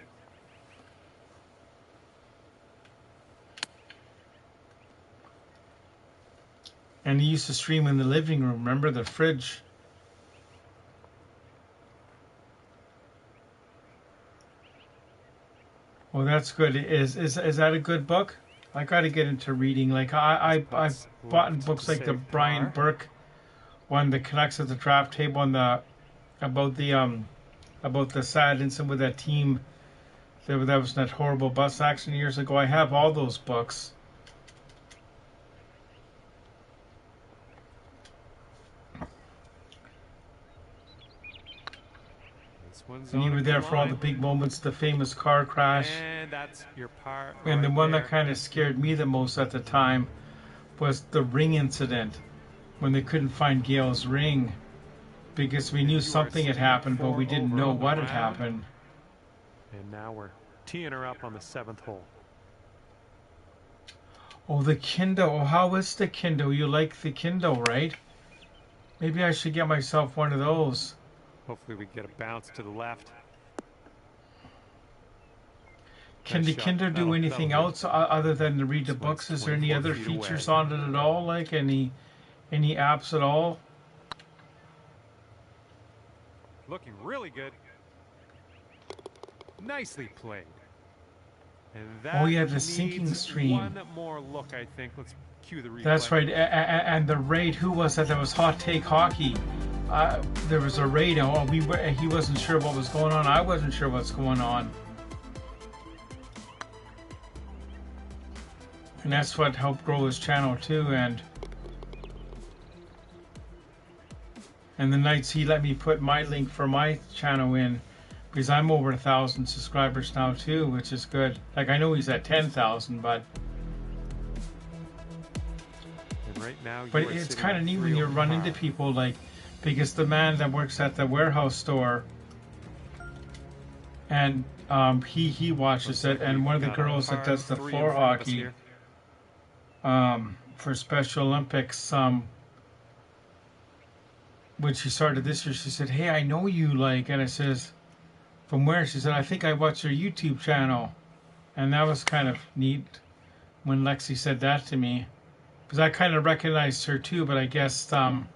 And he used to stream in the living room. Remember the fridge? Well, that's good. Is that a good book? I got to get into reading. Like I've bought books like the Brian Burke one, the Canucks at the draft table, on about the sad incident with that team. That was that horrible bus accident years ago. I have all those books. And you were there for all the big moments, the famous car crash. And that's your par. And the one that kind of scared me the most at the time was the ring incident when they couldn't find Gail's ring, because we knew something had happened, but we didn't know what had happened. And now we're teeing her up on the 7th hole. Oh, the Kindle. Oh, how is the Kindle? You like the Kindle, right? Maybe I should get myself one of those. Hopefully we get a bounce to the left. Can the Kindle do anything else other than to read the books? Is there any other features on it at all? Like any apps at all? Looking really good. Nicely played. And that oh yeah, the sinking stream. One more look, I think. Let's cue the replay. That's right. And the raid. Who was that? That was Hot Take Hockey. There was a raid. Oh, he wasn't sure what was going on. I wasn't sure what's going on. And that's what helped grow his channel too. And the nights he let me put my link for my channel in, because I'm over 1,000 subscribers now too, which is good. Like, I know he's at 10,000, but right now it's kind of neat when you run into people, like, because the man that works at the warehouse store, and he watches it, and one of the girls that does the floor hockey for Special Olympics, when she started this year, she said, "Hey, I know you," like, and I says, "From where?" She said, "I think I watched your YouTube channel." And that was kind of neat when Lexi said that to me, because I kind of recognized her too, but I guess from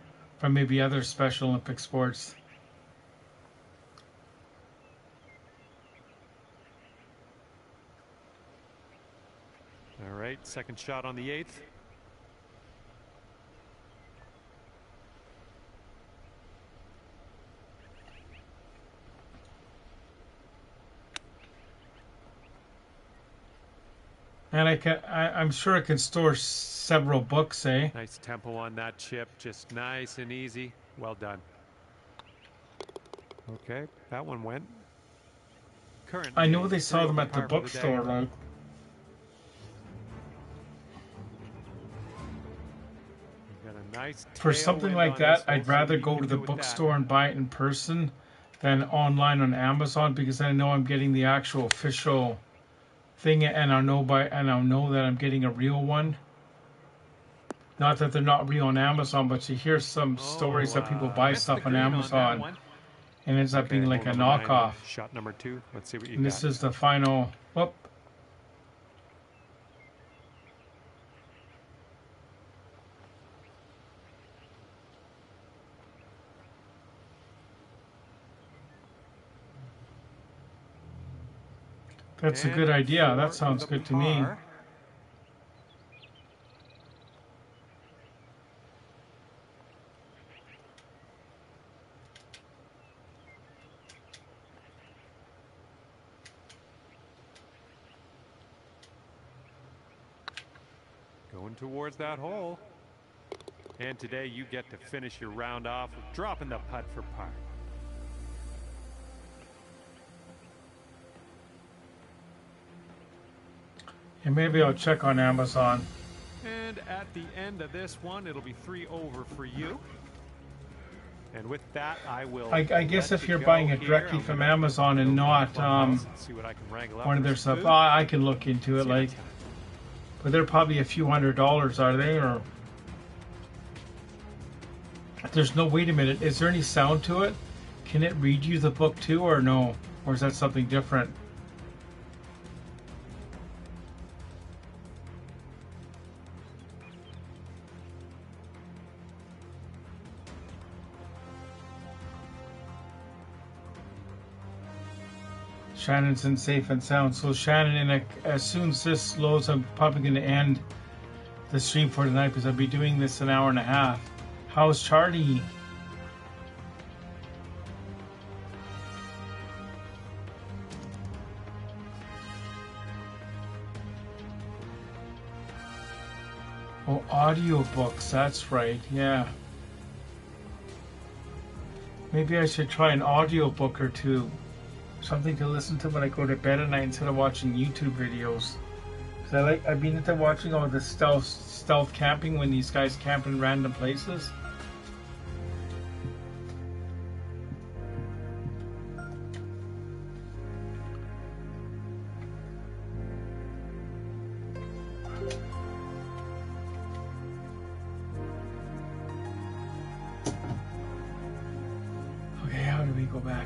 maybe other Special Olympic sports. All right, second shot on the 8th. And I'm sure I can store several books, eh? Nice tempo on that chip, just nice and easy. Well done. Okay, that one went. Currently, I know they saw them at the bookstore, like. Nice for something like that, I'd rather go to the bookstore and buy it in person than online on Amazon, because I know I'm getting the actual official thing, and I'll know that I'm getting a real one. Not that they're not real on Amazon, but you hear some stories that people buy stuff on Amazon and it ends up being like a knockoff. Shot number 2. Let's see what you got. And this is the final. Whoop. That's a good idea. That sounds good to me. Going towards that hole. And today you get to finish your round off with dropping the putt for par. And maybe I'll check on Amazon. And at the end of this one, it'll be 3 over for you. And with that, I guess if you're buying it directly from Amazon and not one of their stuff, I can look into it. Like, but they're probably a few $100s, are they? Or there's no. Wait a minute. Is there any sound to it? Can it read you the book too, or no? Or is that something different? Shannon's in safe and sound. So Shannon, as soon as this loads, I'm probably going to end the stream for tonight, because I'll be doing this an hour and a half. How's Charlie? Oh, audiobooks, that's right, yeah. Maybe I should try an audiobook or two. Something to listen to when I go to bed at night instead of watching YouTube videos. So I've been into watching all the stealth camping when these guys camp in random places. Okay, how do we go back?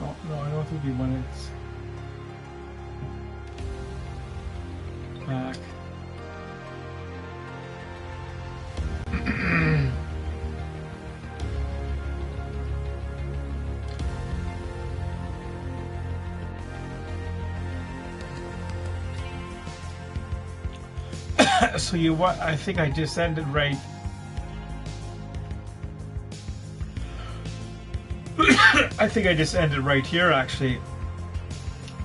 Oh, no, I don't think we want it back. So I think I just ended right. I think I just ended right here actually.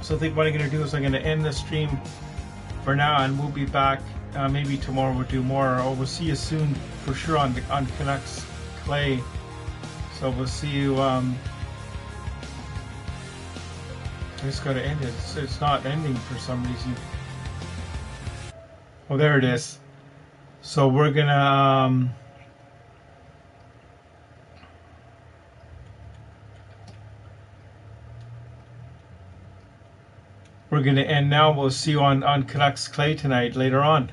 So I think what I'm going to do is I'm going to end the stream for now, and we'll be back maybe tomorrow. We'll do more, or we'll see you soon for sure on Canucks Clay. So we'll see you. I just got to end it. It's not ending for some reason. Oh, there it is. So we're gonna end now. We'll see you on Canucks Clay tonight later on.